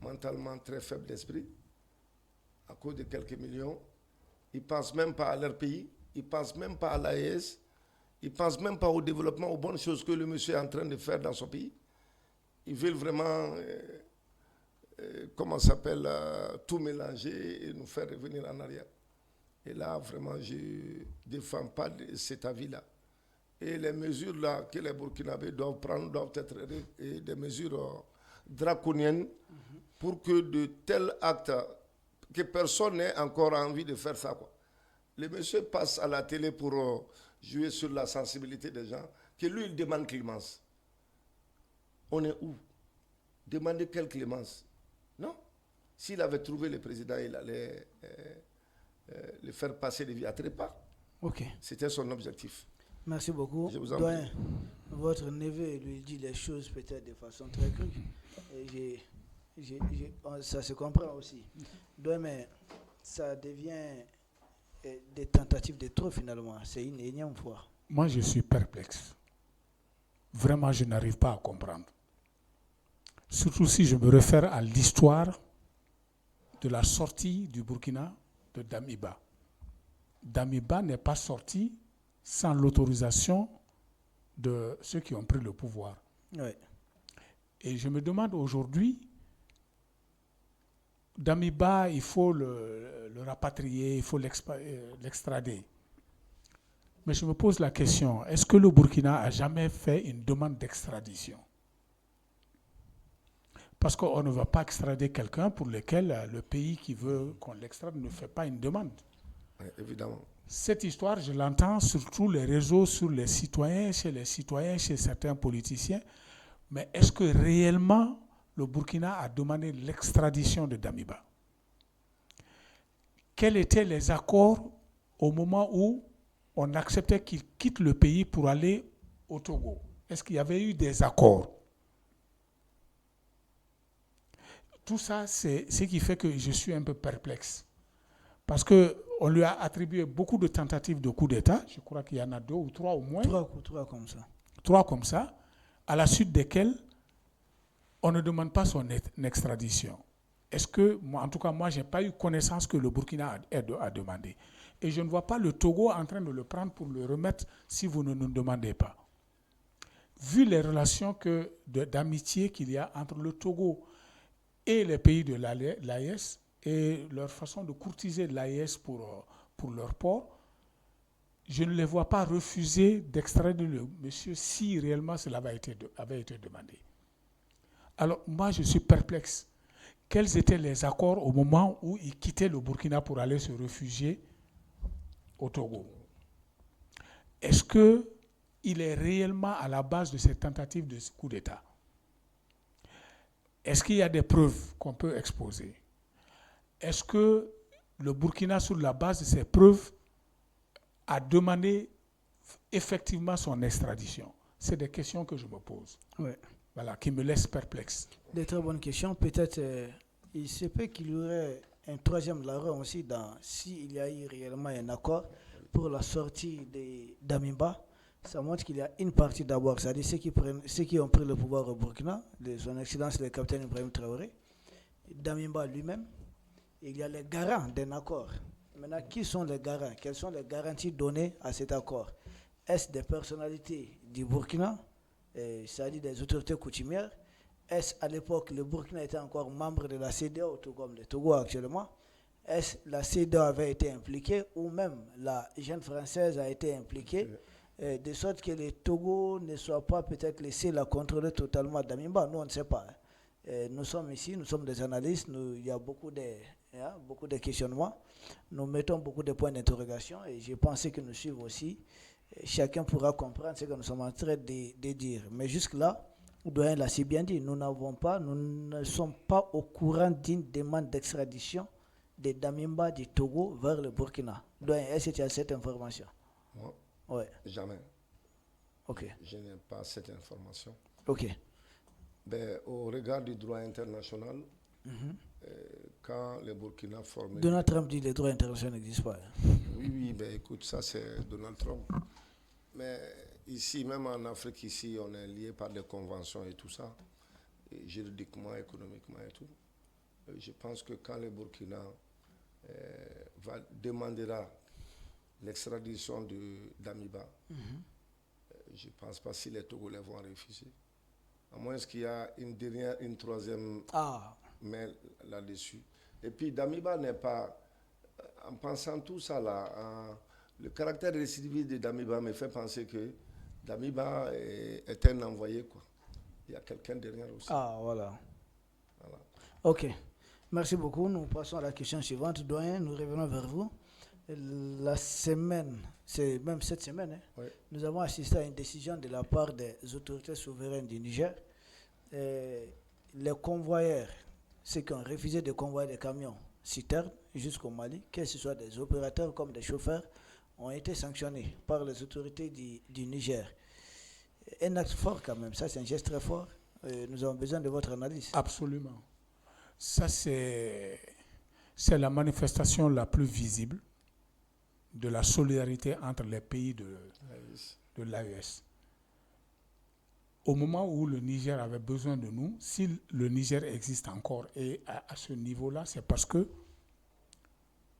mentalement très faibles d'esprit, à cause de quelques millions. Ils ne pensent même pas à leur pays, ils ne pensent même pas à l'AES, ils ne pensent même pas au développement, aux bonnes choses que le monsieur est en train de faire dans son pays. Ils veulent vraiment, tout mélanger et nous faire revenir en arrière. Et là, vraiment, je ne défends pas cet avis-là. Et les mesures là que les Burkinabés doivent prendre doivent être des mesures draconiennes pour que de tels actes, que personne n'ait encore envie de faire ça, quoi. Le monsieur passe à la télé pour jouer sur la sensibilité des gens, que lui, il demande clémence. On est où? Demander quelle clémence? Non. S'il avait trouvé le président, il allait le faire passer de vie à trépas. Ok. C'était son objectif. Merci beaucoup. Je vous en prie. Votre neveu lui dit les choses peut-être de façon très crue. Et ça se comprend aussi. Donc, mais ça devient des tentatives de trop finalement. C'est une énième fois. Moi, je suis perplexe. Vraiment, je n'arrive pas à comprendre. Surtout si je me réfère à l'histoire de la sortie du Burkina de Damiba. Damiba n'est pas sorti sans l'autorisation de ceux qui ont pris le pouvoir. Oui. Et je me demande aujourd'hui, Damiba, il faut le rapatrier, il faut l'extrader. Mais je me pose la question, est-ce que le Burkina a jamais fait une demande d'extradition? Parce qu'on ne va pas extrader quelqu'un pour lequel le pays qui veut qu'on l'extrade ne fait pas une demande. Oui, évidemment. Cette histoire, je l'entends sur tous les réseaux, sur les citoyens, chez certains politiciens. Mais est-ce que réellement le Burkina a demandé l'extradition de Damiba? Quels étaient les accords au moment où on acceptait qu'il quitte le pays pour aller au Togo? Est-ce qu'il y avait eu des accords? Tout ça, c'est ce qui fait que je suis un peu perplexe. Parce qu'on lui a attribué beaucoup de tentatives de coup d'État. Je crois qu'il y en a 2 ou 3 au moins. 3 comme ça. 3 comme ça, à la suite desquels on ne demande pas son extradition. Est-ce que, moi, en tout cas, moi, je n'ai pas eu connaissance que le Burkina a demandé. Et je ne vois pas le Togo en train de le prendre pour le remettre si vous ne nous demandez pas. Vu les relations d'amitié qu'il y a entre le Togo et les pays de l'AES, et leur façon de courtiser l'AES pour leur port, je ne les vois pas refuser d'extrader le monsieur si réellement cela avait été demandé. Alors, moi, je suis perplexe. Quels étaient les accords au moment où il quittait le Burkina pour aller se réfugier au Togo? Est-ce qu'il est réellement à la base de cette tentative de coup d'État? Est-ce qu'il y a des preuves qu'on peut exposer? Est-ce que le Burkina, sur la base de ces preuves, a demandé effectivement son extradition? C'est des questions que je me pose. Oui. Voilà, qui me laissent perplexe. Des très bonnes questions. Peut-être il se peut qu'il y aurait un troisième larron aussi s'il y a eu réellement un accord pour la sortie d'Damiba. Ça montre qu'il y a une partie d'abord, c'est-à-dire ceux qui ont pris le pouvoir au Burkina, son excellence le capitaine Ibrahim Traoré, Damiba lui-même. Il y a les garants d'un accord. Maintenant, qui sont les garants? Quelles sont les garanties données à cet accord? Est-ce des personnalités du Burkina, c'est-à-dire des autorités coutumières? Est-ce à l'époque le Burkina était encore membre de la CEDEAO, tout comme le Togo actuellement? Est-ce la CEDEAO avait été impliquée ou même la jeune française a été impliquée, de sorte que le Togo ne soit pas peut-être laissé la contrôler totalement d'Damiba? Nous, on ne sait pas. Nous sommes ici, nous sommes des analystes, il y a beaucoup de questionnements. Nous mettons beaucoup de points d'interrogation et je pensais que nous suivons aussi. Chacun pourra comprendre ce que nous sommes en train de dire. Mais jusque-là, le doyen l'a si bien dit, nous ne sommes pas au courant d'une demande d'extradition de Damimba du Togo vers le Burkina. Donc, est-ce que tu as cette information? Moi, Ouais. jamais. Ok. Je n'ai pas cette information. Ok. Ben, au regard du droit international, quand le Burkina formait... Donald Trump dit que les droits internationaux n'existent pas. Oui, ben écoute, ça c'est Donald Trump. Mais ici, même en Afrique, ici, on est lié par des conventions et tout ça, et juridiquement, économiquement et tout. Je pense que quand le Burkina demandera l'extradition d'Amiba, je ne pense pas si les Togolais vont refuser. À moins qu'il y ait une troisième main là-dessus. Et puis Damiba n'est pas, en pensant tout ça là, le caractère récidiviste de Damiba me fait penser que Damiba est un envoyé, quoi. Il y a quelqu'un derrière aussi. Voilà. Ok. Merci beaucoup. Nous passons à la question suivante. Doyen, nous revenons vers vous. La semaine, c'est même cette semaine, nous avons assisté à une décision de la part des autorités souveraines du Niger. Les convoyeurs, ceux qui ont refusé de convoyer des camions citernes jusqu'au Mali, que ce soit des opérateurs comme des chauffeurs, ont été sanctionnés par les autorités du Niger. Un acte fort quand même, ça c'est un geste très fort. Nous avons besoin de votre analyse. Absolument. Ça c'est la manifestation la plus visible de la solidarité entre les pays de l'AES. Au moment où le Niger avait besoin de nous, si le Niger existe encore et à ce niveau-là, c'est parce que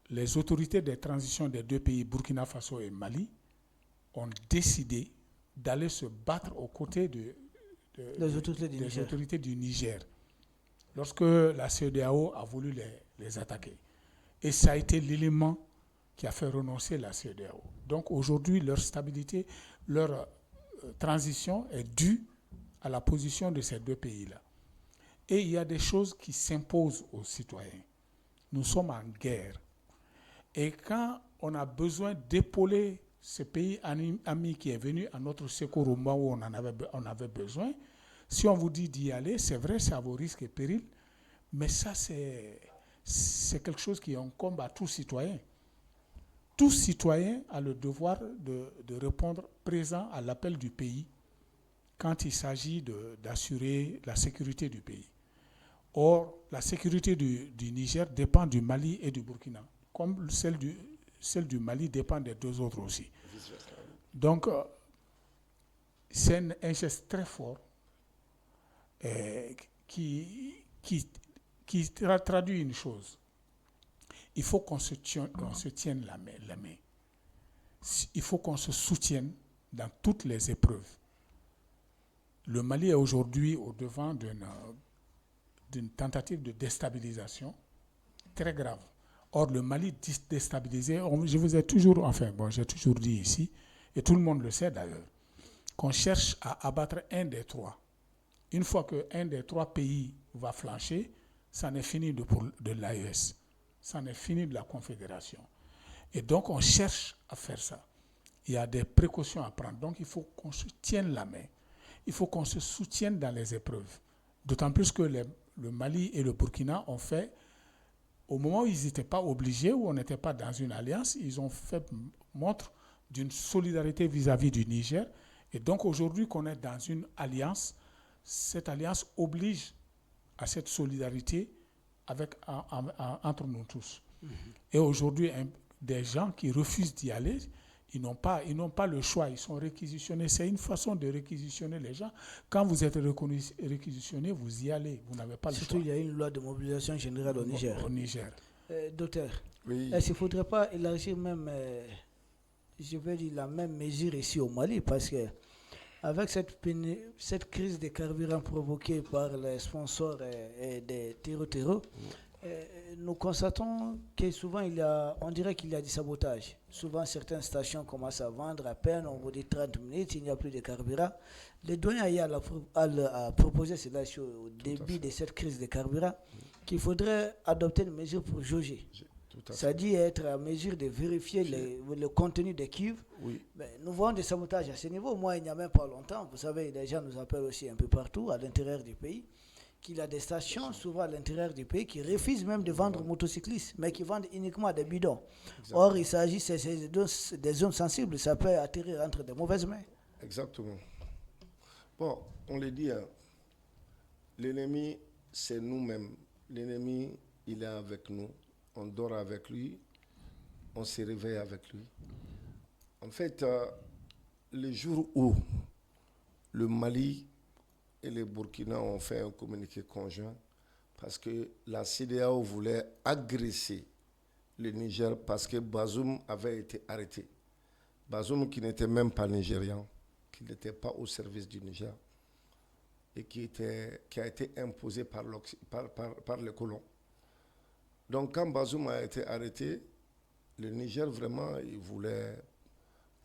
les autorités de transition des deux pays, Burkina Faso et Mali, ont décidé d'aller se battre aux côtés des autorités du Niger lorsque la CEDEAO a voulu les attaquer. Et ça a été l'élément qui a fait renoncer la CEDEAO. Donc aujourd'hui, leur stabilité, leur transition est due à la position de ces deux pays-là. Et il y a des choses qui s'imposent aux citoyens. Nous sommes en guerre. Et quand on a besoin d'épauler ce pays ami qui est venu à notre secours au moment où on avait besoin, si on vous dit d'y aller, c'est vrai, c'est à vos risques et périls, mais ça, c'est quelque chose qui incombe à tout citoyen. Tout citoyen a le devoir de répondre présent à l'appel du pays quand il s'agit d'assurer la sécurité du pays. Or, la sécurité du Niger dépend du Mali et du Burkina, comme celle du Mali dépend des deux autres aussi. Donc, c'est un geste très fort qui traduit une chose. Il faut qu'on se tienne la main. Il faut qu'on se soutienne dans toutes les épreuves. Le Mali est aujourd'hui au devant d'une tentative de déstabilisation très grave. Or, le Mali déstabilisé, je vous ai toujours, j'ai toujours dit ici, et tout le monde le sait d'ailleurs, qu'on cherche à abattre un des trois. Une fois qu'un des trois pays va flancher, ça n'est fini de l'AES. Ça n'est fini de la Confédération. Et donc, on cherche à faire ça. Il y a des précautions à prendre. Donc, il faut qu'on se tienne la main. Il faut qu'on se soutienne dans les épreuves. D'autant plus que le Mali et le Burkina ont fait, au moment où ils n'étaient pas obligés, où on n'était pas dans une alliance, ils ont fait montre d'une solidarité vis-à-vis du Niger. Et donc, aujourd'hui qu'on est dans une alliance, cette alliance oblige à cette solidarité entre nous tous. Et aujourd'hui, des gens qui refusent d'y aller, ils n'ont pas le choix, ils sont réquisitionnés. C'est une façon de réquisitionner les gens. Quand vous êtes réquisitionné, vous y allez, vous n'avez pas le choix. Surtout, il y a une loi de mobilisation générale au Niger. Docteur, oui. Est-ce qu'il ne faudrait pas élargir même, la même mesure ici au Mali, parce que avec cette crise des carburants provoquée par les sponsors et des terreaux, nous constatons que souvent on dirait qu'il y a du sabotage. Souvent certaines stations commencent à vendre à peine, on vous dit 30 minutes, il n'y a plus de carburant. Le doyen a proposé cela au début de cette crise des carburants, qu'il faudrait adopter une mesure pour jauger. C'est-à-dire être à mesure de vérifier le contenu des cuves. Oui. Mais nous voyons des sabotages à ce niveau. Moi, il n'y a même pas longtemps, vous savez, les gens nous appellent aussi un peu partout, à l'intérieur du pays, qu'il y a des stations, souvent à l'intérieur du pays, qui refusent même de vendre aux motocyclistes, mais qui vendent uniquement des bidons. Exactement. Or, il s'agit des zones sensibles, ça peut atterrir entre de mauvaises mains. Exactement. Bon, on le dit, hein, l'ennemi, c'est nous-mêmes. L'ennemi, il est avec nous. On dort avec lui, on se réveille avec lui. En fait, le jour où le Mali et le Burkina ont fait un communiqué conjoint, parce que la CEDEAO voulait agresser le Niger parce que Bazoum avait été arrêté. Bazoum qui n'était même pas nigérian, qui n'était pas au service du Niger et qui a été imposé par les colons. Donc quand Bazoum a été arrêté, le Niger vraiment, il voulait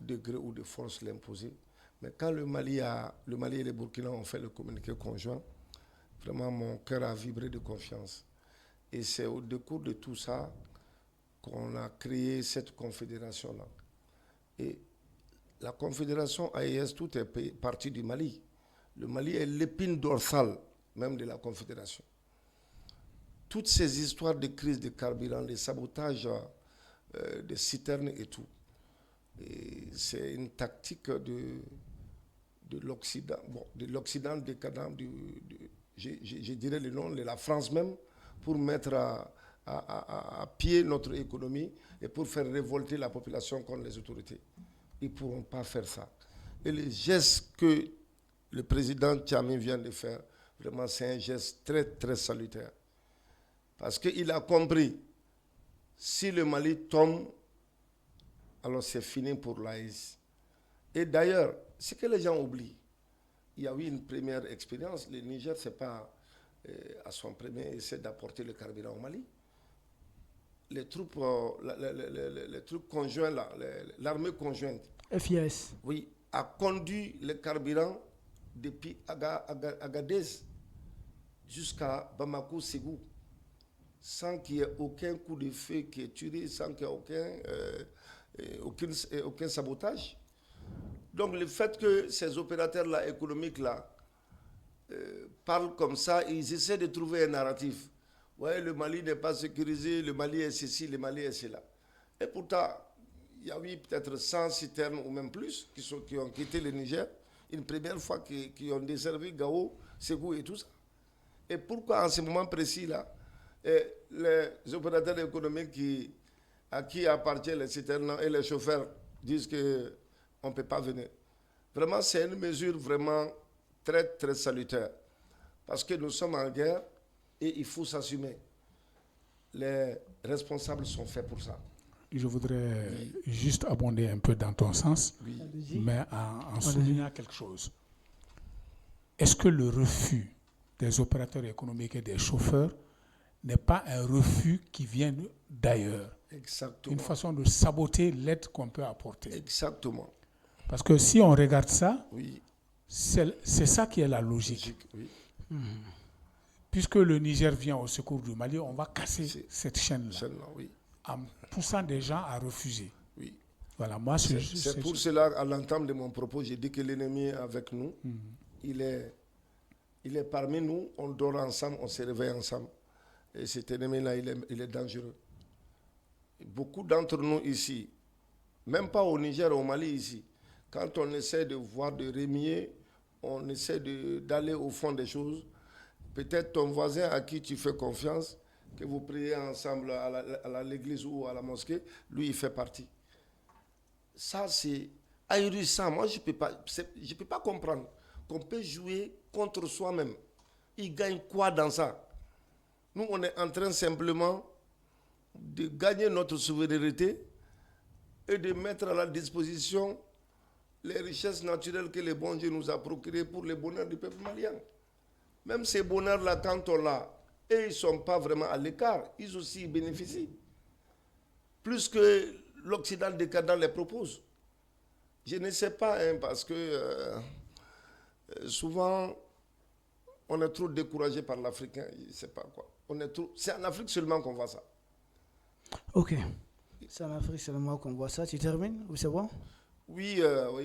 de gré ou de force l'imposer. Mais quand le Mali et le Burkina ont fait le communiqué conjoint, vraiment mon cœur a vibré de confiance. Et c'est au décours de tout ça qu'on a créé cette confédération-là. Et la confédération AES, tout est parti du Mali. Le Mali est l'épine dorsale même de la confédération. Toutes ces histoires de crise de carburant, de sabotage de citernes et tout, et c'est une tactique de l'Occident, de l'Occident décadent, je dirais le nom de la France même, pour mettre à pied notre économie et pour faire révolter la population contre les autorités. Ils ne pourront pas faire ça. Et le geste que le président Tchami vient de faire, vraiment c'est un geste très très salutaire. Parce qu'il a compris, si le Mali tombe, alors c'est fini pour l'AES. Et d'ailleurs, ce que les gens oublient, il y a eu une première expérience. Le Niger, ce n'est pas à son premier essai d'apporter le carburant au Mali. Les troupes, les troupes conjointes, l'armée conjointe, FIS, oui, a conduit le carburant depuis Agadez jusqu'à Bamako-Ségou, sans qu'il y ait aucun coup de feu qui est tiré, sans qu'il y ait aucun sabotage. Donc le fait que ces opérateurs-là, économiques-là, parlent comme ça, ils essaient de trouver un narratif. Ouais, le Mali n'est pas sécurisé, le Mali est ceci, le Mali est cela. Et pourtant, il y a eu peut-être 100 citernes ou même plus qui ont quitté le Niger, une première fois qui ont desservi Gao, Ségou et tout ça. Et pourquoi en ce moment précis-là, les opérateurs économiques à qui appartiennent les citernes et les chauffeurs disent qu'on ne peut pas venir. Vraiment, c'est une mesure vraiment très, très salutaire. Parce que nous sommes en guerre et il faut s'assumer. Les responsables sont faits pour ça. Je voudrais juste abonder un peu dans ton sens, mais en soulignant quelque chose. Est-ce que le refus des opérateurs économiques et des chauffeurs n'est pas un refus qui vient d'ailleurs? Exactement. Une façon de saboter l'aide qu'on peut apporter. Exactement. Parce que si on regarde ça, oui, c'est ça qui est la logique. Oui. Puisque le Niger vient au secours du Mali, on va casser cette chaîne-là, oui, en poussant des gens à refuser. Oui. Voilà, moi, c'est pour cela, à l'entame de mon propos, j'ai dit que l'ennemi est avec nous. Il est parmi nous, on dort ensemble, on se réveille ensemble. Et cet ennemi-là, il est dangereux. Beaucoup d'entre nous ici, même pas au Niger, au Mali ici, quand on essaie de voir, de remuer, on essaie d'aller au fond des choses, peut-être ton voisin à qui tu fais confiance, que vous priez ensemble à l'église ou à la mosquée, lui, il fait partie. Ça, c'est ahurissant. Moi, je ne peux pas comprendre qu'on peut jouer contre soi-même. Il gagne quoi dans ça? Nous, on est en train simplement de gagner notre souveraineté et de mettre à la disposition les richesses naturelles que le bon Dieu nous a procurées pour le bonheur du peuple malien. Même ces bonheurs-là, quand on l'a, et ils ne sont pas vraiment à l'écart, ils aussi bénéficient. Plus que l'Occident décadent les propose. Je ne sais pas, parce que souvent, on est trop découragé par l'Africain, je ne sais pas quoi. C'est en Afrique seulement qu'on voit ça. Ok. C'est en Afrique seulement qu'on voit ça. Tu termines ou c'est bon? Oui,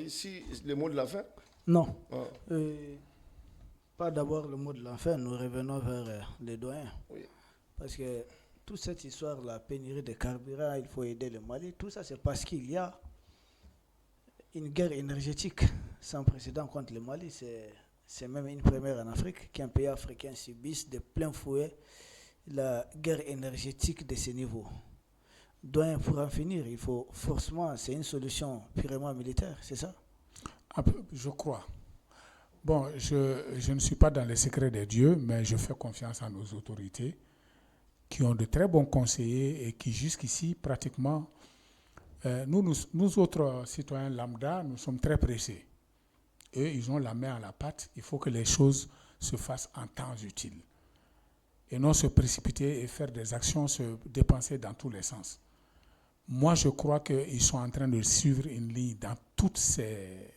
si le mot de la fin. Non. pas d'abord le mot de la fin, nous revenons vers les doyens. Oui. Parce que toute cette histoire, la pénurie de carburant, il faut aider le Mali, tout ça c'est parce qu'il y a une guerre énergétique sans précédent contre le Mali. C'est même une première en Afrique qu'un pays africain subisse de plein fouet la guerre énergétique de ce niveau. Doyen, pour en finir, il faut forcément, c'est une solution purement militaire, c'est ça? Je crois. Bon, je ne suis pas dans les secrets des dieux, mais je fais confiance à nos autorités qui ont de très bons conseillers et qui jusqu'ici, pratiquement, nous autres citoyens lambda, nous sommes très pressés. Eux, ils ont la main à la pâte. Il faut que les choses se fassent en temps utile. Et non se précipiter et faire des actions, se dépenser dans tous les sens. Moi, je crois qu'ils sont en train de suivre une ligne dans tous ces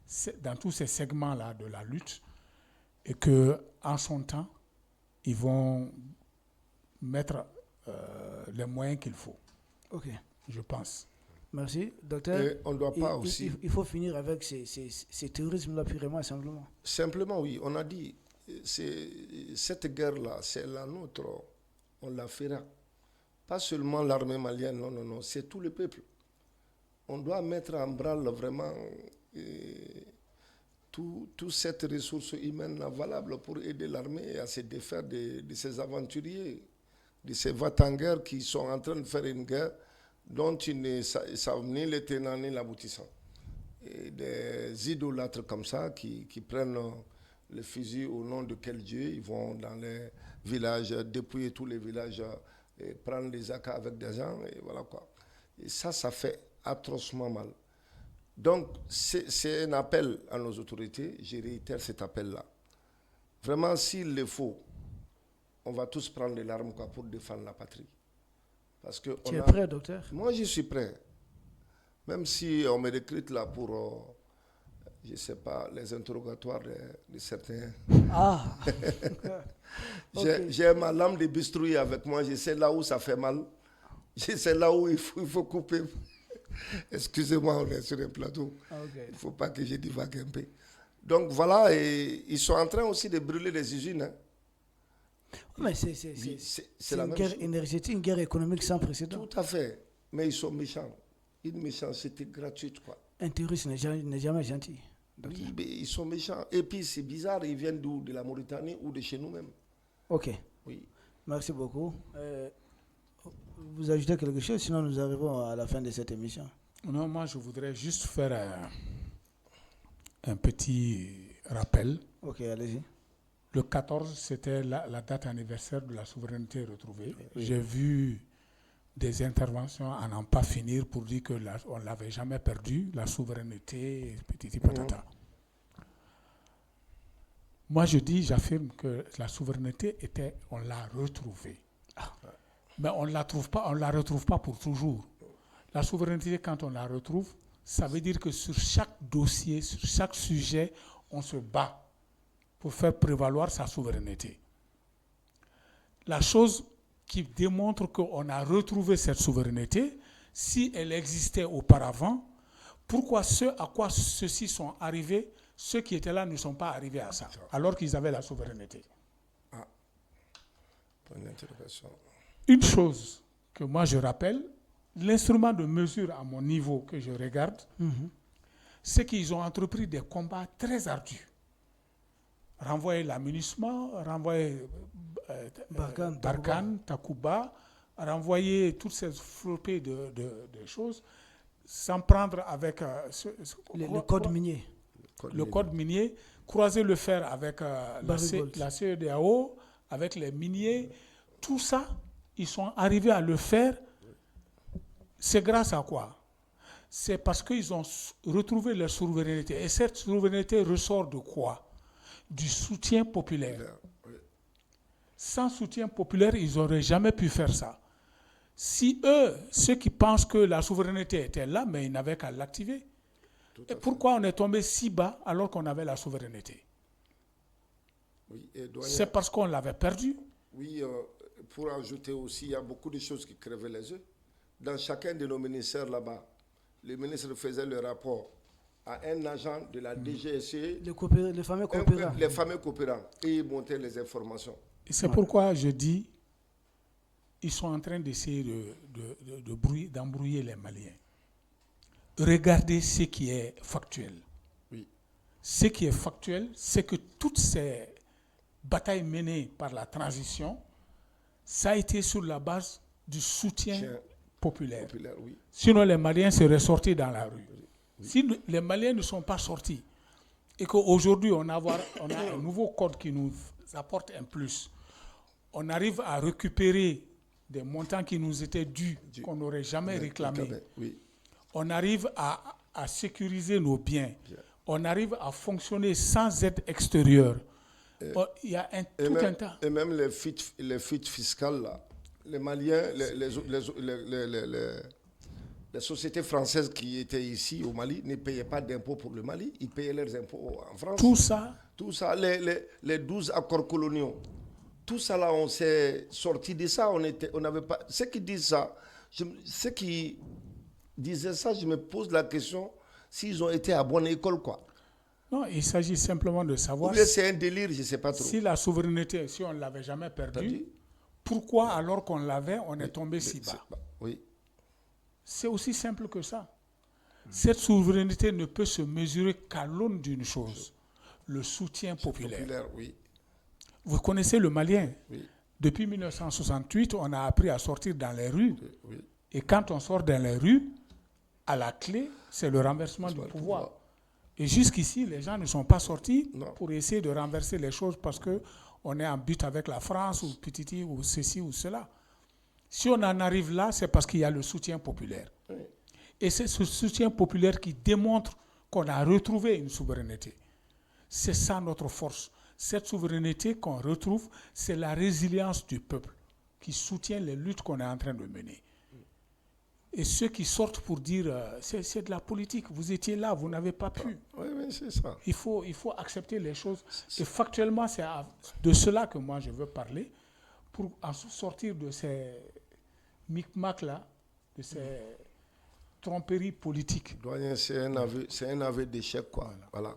segments-là de la lutte et qu'en son temps, ils vont mettre les moyens qu'il faut. Ok. Je pense. Merci. Docteur, et on ne doit pas aussi... il faut finir avec ces terrorismes-là purement et simplement. Simplement, oui. On a dit, cette guerre-là, c'est la nôtre. On la fera. Pas seulement l'armée malienne, non. C'est tout le peuple. On doit mettre en branle vraiment toute cette ressource humaine valable pour aider l'armée à se défaire de ces aventuriers, de ces va-t-en-guerre qui sont en train de faire une guerre dont ils ne savent ni les tenants ni l'aboutissant. Et des idolâtres comme ça qui prennent le fusil au nom de quel Dieu, ils vont dans les villages, dépouiller tous les villages, et prendre des AK avec des gens, et voilà quoi. Et ça fait atrocement mal. Donc, c'est un appel à nos autorités, je réitère cet appel-là. Vraiment, s'il le faut, on va tous prendre les larmes pour défendre la patrie. Parce que tu es prêt, docteur? Moi, je suis prêt. Même si on me recrute là pour, je ne sais pas, les interrogatoires de certains. Ah Okay. J'ai ma lame de bistouri avec moi, je sais là où ça fait mal. Je sais là où il faut couper. Excusez-moi, on est sur un plateau. Okay. Il ne faut pas que je divague un peu. Donc voilà, et ils sont en train aussi de brûler les usines. Hein. Mais c'est une guerre énergétique, une guerre économique sans précédent. Tout à fait. Mais ils sont méchants. Une méchanceté gratuite, quoi. Un terroriste n'est jamais gentil. Oui, mais ils sont méchants. Et puis c'est bizarre, ils viennent d'où? De la Mauritanie ou de chez nous-mêmes. Ok. Oui. Merci beaucoup. Vous ajoutez quelque chose, sinon nous arrivons à la fin de cette émission. Non, moi je voudrais juste faire un petit rappel. Ok, allez-y. Le 14, c'était la date anniversaire de la souveraineté retrouvée. Oui. J'ai vu des interventions à n'en pas finir pour dire qu'on ne l'avait jamais perdu, la souveraineté, petit patata. Moi, j'affirme que la souveraineté on l'a retrouvée. Mais on ne la retrouve pas pour toujours. La souveraineté, quand on la retrouve, ça veut dire que sur chaque dossier, sur chaque sujet, on se bat pour faire prévaloir sa souveraineté. La chose qui démontre qu'on a retrouvé cette souveraineté, si elle existait auparavant, pourquoi à quoi ceux-ci sont arrivés, ceux qui étaient là ne sont pas arrivés à ça, alors qu'ils avaient la souveraineté. Bonne interrogation. Une chose que moi je rappelle, l'instrument de mesure à mon niveau que je regarde, c'est qu'ils ont entrepris des combats très ardus. Renvoyer l'amunissement, renvoyer Barkhane, Takuba, renvoyer toutes ces flopées de choses, s'en prendre avec le code minier. Le code minier, croiser le fer avec la CEDEAO, avec les miniers, tout ça, ils sont arrivés à le faire. C'est grâce à quoi? C'est parce qu'ils ont retrouvé leur souveraineté. Et cette souveraineté ressort de quoi? Du soutien populaire. Sans soutien populaire, ils n'auraient jamais pu faire ça. Si ceux qui pensent que la souveraineté était là, mais ils n'avaient qu'à l'activer. Et pourquoi on est tombé si bas alors qu'on avait la souveraineté? Oui, c'est parce qu'on l'avait perdu. Oui, pour ajouter aussi, il y a beaucoup de choses qui crevaient les yeux. Dans chacun de nos ministères là-bas, les ministres faisaient le rapport à un agent de la DGSE, les fameux coopérants. Les fameux coopérants, et ils montaient les informations. Et c'est pourquoi je dis, ils sont en train d'essayer d'embrouiller les Maliens. Regardez ce qui est factuel. Oui. Ce qui est factuel, c'est que toutes ces batailles menées par la transition, ça a été sur la base du soutien populaire. Oui. Sinon, les Maliens seraient sortis dans la rue. Oui. Si les Maliens ne sont pas sortis et qu'aujourd'hui, on a un nouveau code qui nous apporte un plus, on arrive à récupérer des montants qui nous étaient dus, qu'on n'aurait jamais réclamés. Oui. On arrive à sécuriser nos biens. On arrive à fonctionner sans aide extérieure. Il y a tout un tas. Et même les fuites fiscales, là, les Maliens, les sociétés françaises qui étaient ici au Mali ne payaient pas d'impôts pour le Mali, ils payaient leurs impôts en France. Tout ça, les 12 accords coloniaux, tout ça là, on s'est sorti de ça, on n'avait pas... Ceux qui disent ça, ceux qui disaient ça, je me pose la question s'ils ont été à bonne école, quoi. Non, il s'agit simplement de savoir... Ou bien c'est un délire, je ne sais pas trop. Si la souveraineté, si on ne l'avait jamais perdue, pourquoi alors qu'on l'avait, on est tombé si bas? Oui. C'est aussi simple que ça. Cette souveraineté ne peut se mesurer qu'à l'aune d'une chose, le soutien populaire. Oui. Vous connaissez le Malien. Oui. Depuis 1968, on a appris à sortir dans les rues. Oui. Et quand on sort dans les rues, à la clé, c'est le renversement du pouvoir. Et jusqu'ici, les gens ne sont pas sortis pour essayer de renverser les choses parce qu'on est en but avec la France ou Pititi ou ceci ou cela. Si on en arrive là, c'est parce qu'il y a le soutien populaire. Oui. Et c'est ce soutien populaire qui démontre qu'on a retrouvé une souveraineté. C'est ça notre force. Cette souveraineté qu'on retrouve, c'est la résilience du peuple qui soutient les luttes qu'on est en train de mener. Et ceux qui sortent pour dire c'est de la politique, vous étiez là, vous n'avez pas pu. Oui, c'est ça. Il faut accepter les choses. Et factuellement, c'est de cela que moi je veux parler pour en sortir de ces micmacs-là, de ces tromperies politiques. Doyen, c'est un aveu d'échec, quoi. Voilà.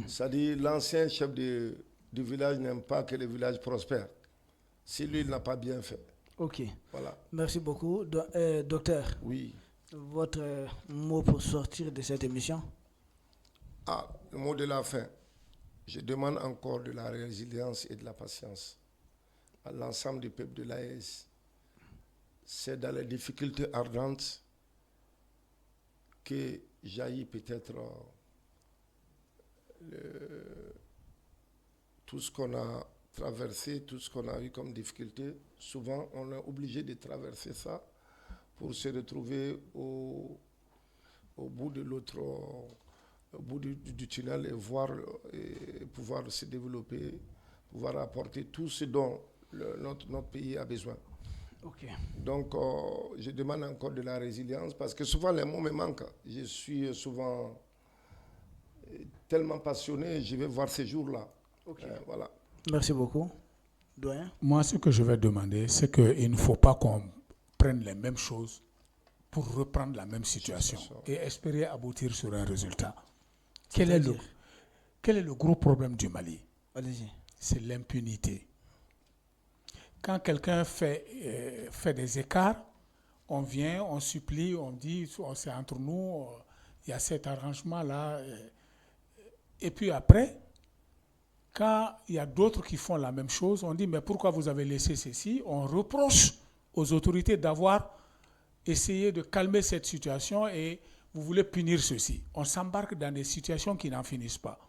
C'est-à-dire l'ancien chef du village n'aime pas que le village prospère. Si lui, il n'a pas bien fait. Ok. Voilà. Merci beaucoup. Docteur, oui. Votre mot pour sortir de cette émission? Le mot de la fin. Je demande encore de la résilience et de la patience à l'ensemble du peuple de l'AES. C'est dans les difficultés ardentes que jaillit peut-être tout ce qu'on a traversé, tout ce qu'on a eu comme difficulté. Souvent, on est obligé de traverser ça pour se retrouver au bout de l'autre, au bout du tunnel et voir et pouvoir se développer, pouvoir apporter tout ce dont notre pays a besoin. Okay. Donc, je demande encore de la résilience parce que souvent les mots me manquent. Je suis souvent tellement passionné, je vais voir ces jours-là. Okay. Voilà. Merci beaucoup. Doyen? Moi, ce que je vais demander, c'est qu'il ne faut pas qu'on prenne les mêmes choses pour reprendre la même situation et espérer aboutir sur un résultat. Quel est le gros problème du Mali? Allez-y. C'est l'impunité. Quand quelqu'un fait des écarts, on vient, on supplie, on dit, c'est entre nous, il y a cet arrangement-là. Et puis après, quand il y a d'autres qui font la même chose, on dit, mais pourquoi vous avez laissé ceci? On reproche aux autorités d'avoir essayé de calmer cette situation et vous voulez punir ceci. On s'embarque dans des situations qui n'en finissent pas.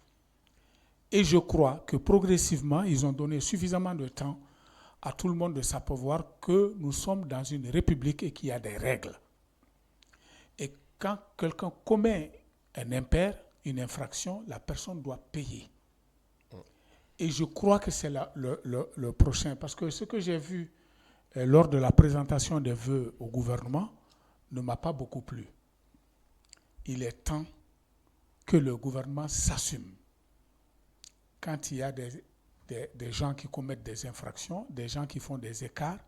Et je crois que progressivement, ils ont donné suffisamment de temps à tout le monde de s'apercevoir que nous sommes dans une république et qu'il y a des règles. Et quand quelqu'un commet un impair, une infraction, la personne doit payer. Et je crois que c'est le prochain. Parce que ce que j'ai vu lors de la présentation des vœux au gouvernement ne m'a pas beaucoup plu. Il est temps que le gouvernement s'assume. Quand il y a des gens qui commettent des infractions, des gens qui font des écarts,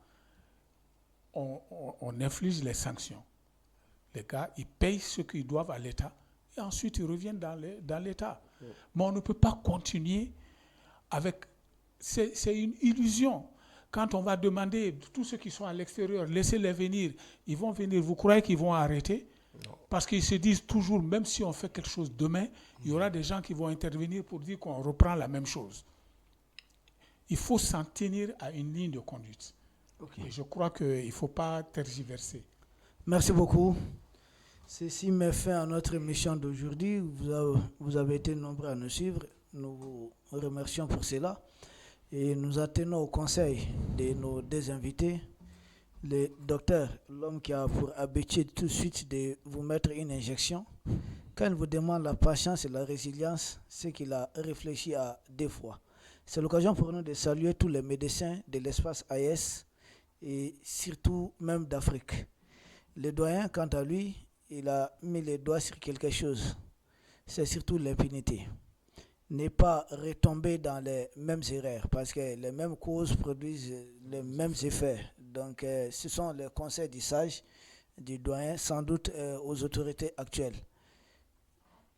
on inflige les sanctions. Les gars, ils payent ce qu'ils doivent à l'État et ensuite ils reviennent dans l'État. Mais on ne peut pas continuer avec... C'est une illusion. Quand on va demander tous ceux qui sont à l'extérieur, laissez-les venir, ils vont venir. Vous croyez qu'ils vont arrêter? Non. Parce qu'ils se disent toujours, même si on fait quelque chose demain, il y aura des gens qui vont intervenir pour dire qu'on reprend la même chose. Il faut s'en tenir à une ligne de conduite. Okay. Et je crois qu'il ne faut pas tergiverser. Merci beaucoup. Ceci met fin à notre émission d'aujourd'hui. Vous avez été nombreux à nous suivre. Nous vous remercions pour cela. Et nous attendons au conseil de nos deux invités. Le docteur, l'homme qui a pour habitude tout de suite de vous mettre une injection. Quand il vous demande la patience et la résilience, c'est qu'il a réfléchi à 2 fois. C'est l'occasion pour nous de saluer tous les médecins de l'espace AES et surtout même d'Afrique. Le doyen, quant à lui, il a mis les doigts sur quelque chose. C'est surtout l'impunité. Ne pas retomber dans les mêmes erreurs parce que les mêmes causes produisent les mêmes effets. Donc, ce sont les conseils du sage, du doyen, sans doute aux autorités actuelles.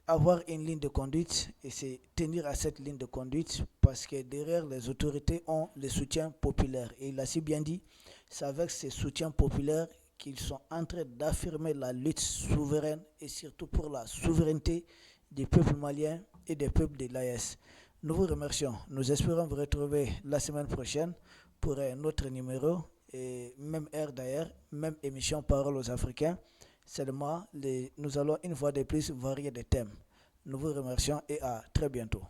Avoir une ligne de conduite et se tenir à cette ligne de conduite parce que derrière les autorités ont le soutien populaire. Et il a si bien dit, c'est avec ce soutien populaire qu'ils sont en train d'affirmer la lutte souveraine et surtout pour la souveraineté du peuple malien et des peuples de l'AES. Nous vous remercions. Nous espérons vous retrouver la semaine prochaine pour un autre numéro, et même heure d'ailleurs, même émission Parole aux Africains. Seulement, nous allons une fois de plus varier des thèmes. Nous vous remercions et à très bientôt.